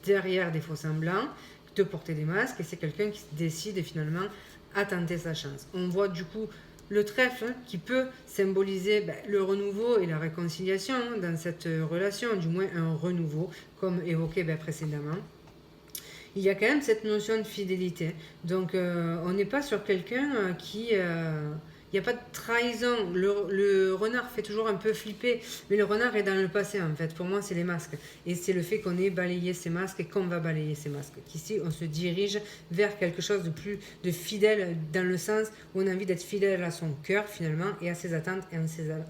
derrière des faux semblants, de porter des masques, et c'est quelqu'un qui se décide finalement à tenter sa chance. On voit du coup le trèfle qui peut symboliser le renouveau et la réconciliation dans cette relation, du moins un renouveau, comme évoqué précédemment. Il y a quand même cette notion de fidélité. Donc on n'est pas sur quelqu'un qui... il n'y a pas de trahison. Le renard fait toujours un peu flipper, mais le renard est dans le passé en fait. Pour moi, c'est les masques. Et c'est le fait qu'on ait balayé ces masques et qu'on va balayer ces masques. Qu'ici, on se dirige vers quelque chose de plus de fidèle, dans le sens où on a envie d'être fidèle à son cœur finalement, et à ses attentes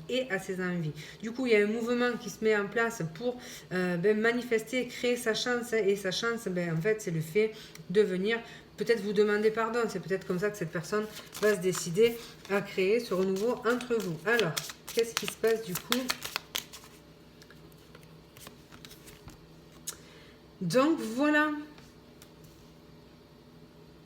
et à ses envies. Du coup, il y a un mouvement qui se met en place pour manifester, créer sa chance. Et sa chance, en fait, c'est le fait de venir peut-être vous demander pardon. C'est peut-être comme ça que cette personne va se décider à créer ce renouveau entre vous. Alors, qu'est-ce qui se passe du coup? Donc voilà.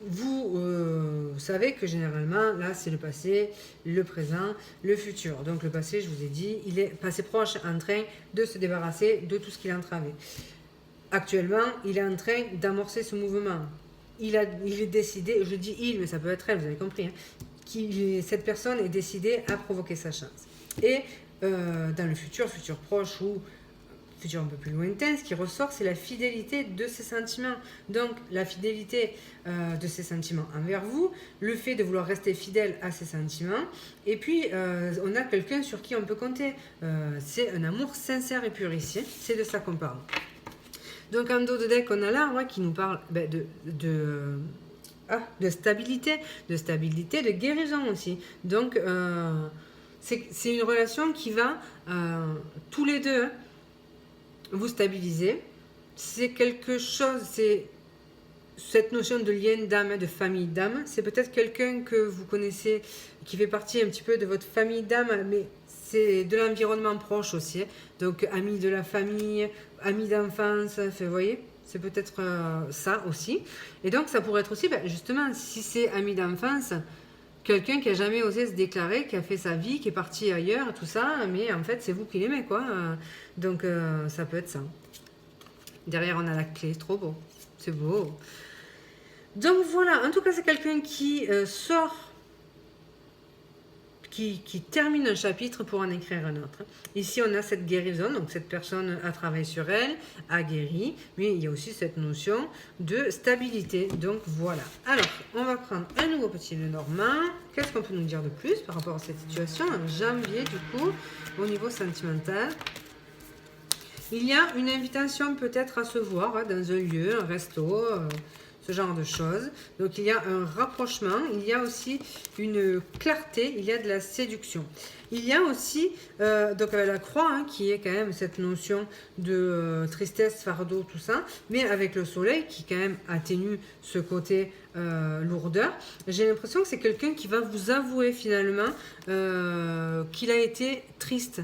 Vous savez que généralement, là, c'est le passé, le présent, le futur. Donc le passé, je vous ai dit, il est passé proche en train de se débarrasser de tout ce qu'il entravait. Actuellement, il est en train d'amorcer ce mouvement. Il est décidé, je dis il, mais ça peut être elle, vous avez compris, hein, cette personne est décidée à provoquer sa chance. Et dans le futur proche ou futur un peu plus lointain, ce qui ressort, c'est la fidélité de ses sentiments. Donc la fidélité de ses sentiments envers vous, le fait de vouloir rester fidèle à ses sentiments, et puis on a quelqu'un sur qui on peut compter. C'est un amour sincère et pur ici, c'est de ça qu'on parle. Donc en dos de deck, on a l'arbre qui nous parle de stabilité, de guérison aussi. Donc c'est une relation qui va tous les deux vous stabiliser. C'est quelque chose, cette notion de lien d'âme, de famille d'âme, c'est peut-être quelqu'un que vous connaissez, qui fait partie un petit peu de votre famille d'âme, mais c'est de l'environnement proche aussi. Donc, amis de la famille, amis d'enfance, vous voyez, c'est peut-être ça aussi. Et donc, ça pourrait être aussi, ben, justement, si c'est amis d'enfance, quelqu'un qui a jamais osé se déclarer, qui a fait sa vie, qui est parti ailleurs, tout ça, mais en fait, c'est vous qui l'aimez, quoi. Donc, ça peut être ça. Derrière, on a la clé, trop beau. C'est beau. Donc voilà, en tout cas, c'est quelqu'un qui sort, qui termine un chapitre pour en écrire un autre. Ici, on a cette guérison, donc cette personne a travaillé sur elle, a guéri, mais il y a aussi cette notion de stabilité. Donc voilà. Alors, on va prendre un nouveau petit Lenormand. Qu'est-ce qu'on peut nous dire de plus par rapport à cette situation en janvier, du coup, au niveau sentimental? Il y a une invitation peut-être à se voir hein, dans un lieu, un resto, ce genre de choses. Donc il y a un rapprochement, il y a aussi une clarté, il y a de la séduction. Il y a aussi, donc avec la croix, hein, qui est quand même cette notion de tristesse, fardeau, tout ça, mais avec le soleil qui quand même atténue ce côté lourdeur. J'ai l'impression que c'est quelqu'un qui va vous avouer finalement qu'il a été triste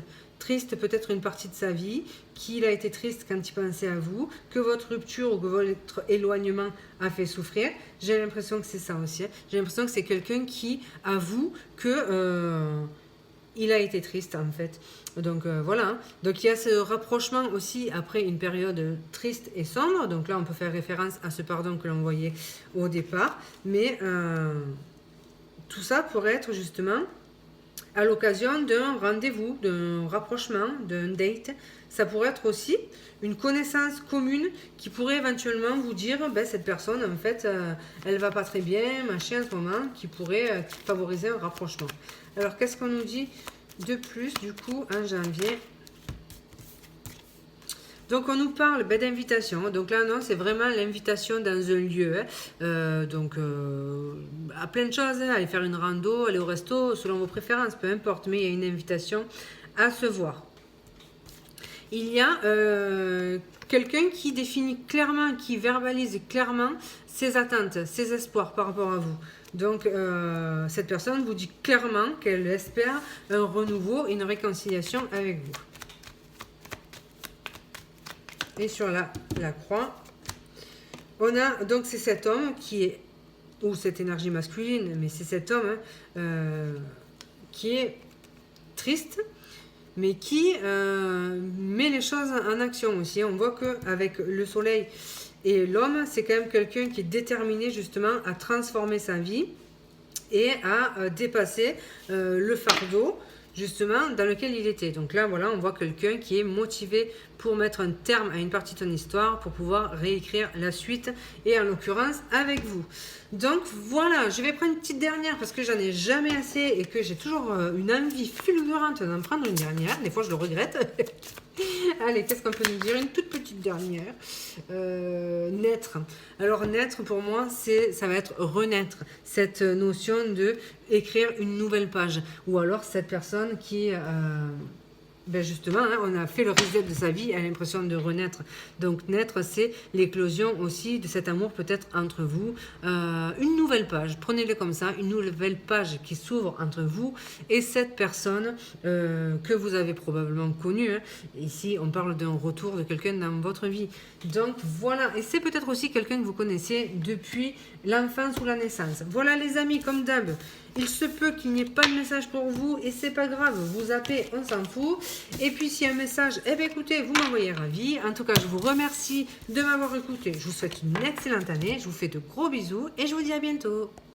peut-être une partie de sa vie, qu'il a été triste quand il pensait à vous, que votre rupture ou que votre éloignement a fait souffrir. J'ai l'impression que c'est ça aussi. Hein. J'ai l'impression que c'est quelqu'un qui avoue que il a été triste en fait. Donc voilà. Hein. Donc il y a ce rapprochement aussi après une période triste et sombre. Donc là on peut faire référence à ce pardon que l'on voyait au départ. Mais tout ça pourrait être justement à l'occasion d'un rendez-vous, d'un rapprochement, d'un date. Ça pourrait être aussi une connaissance commune qui pourrait éventuellement vous dire ben, cette personne, en fait, elle va pas très bien, machin, en ce moment, qui pourrait favoriser un rapprochement. Alors, qu'est-ce qu'on nous dit de plus, du coup, en janvier? Donc, on nous parle ben, d'invitation. Donc là, non, c'est vraiment l'invitation dans un lieu. Donc, à plein de choses. Hein. Aller faire une rando, aller au resto, selon vos préférences, peu importe. Mais il y a une invitation à se voir. Il y a quelqu'un qui définit clairement, qui verbalise clairement ses attentes, ses espoirs par rapport à vous. Donc, cette personne vous dit clairement qu'elle espère un renouveau et une réconciliation avec vous. Et sur la croix, on a donc c'est cet homme qui est, ou cette énergie masculine, mais c'est cet homme qui est triste, mais qui met les choses en action aussi. On voit qu'avec le soleil et l'homme, c'est quand même quelqu'un qui est déterminé justement à transformer sa vie et à dépasser le fardeau justement dans lequel il était. Donc là, voilà, on voit quelqu'un qui est motivé pour mettre un terme à une partie de ton histoire, pour pouvoir réécrire la suite, et en l'occurrence avec vous. Donc voilà, je vais prendre une petite dernière parce que j'en ai jamais assez et que j'ai toujours une envie fulgurante d'en prendre une dernière. Des fois, je le regrette. Allez, qu'est-ce qu'on peut nous dire? Une toute petite dernière. Naître. Alors, naître, pour moi, ça va être renaître. Cette notion de écrire une nouvelle page. Ou alors, cette personne qui... ben justement, hein, on a fait le reset de sa vie, elle a l'impression de renaître. Donc naître, c'est l'éclosion aussi de cet amour peut-être entre vous. Une nouvelle page, prenez-le comme ça, une nouvelle page qui s'ouvre entre vous et cette personne que vous avez probablement connue. Hein. Ici, on parle d'un retour de quelqu'un dans votre vie. Donc voilà, et c'est peut-être aussi quelqu'un que vous connaissez depuis l'enfance ou la naissance. Voilà les amis, comme d'hab. Il se peut qu'il n'y ait pas de message pour vous et c'est pas grave, vous zappez, on s'en fout. Et puis s'il y a un message, eh bien écoutez, vous m'envoyez ravi. En tout cas, je vous remercie de m'avoir écouté. Je vous souhaite une excellente année, je vous fais de gros bisous et je vous dis à bientôt.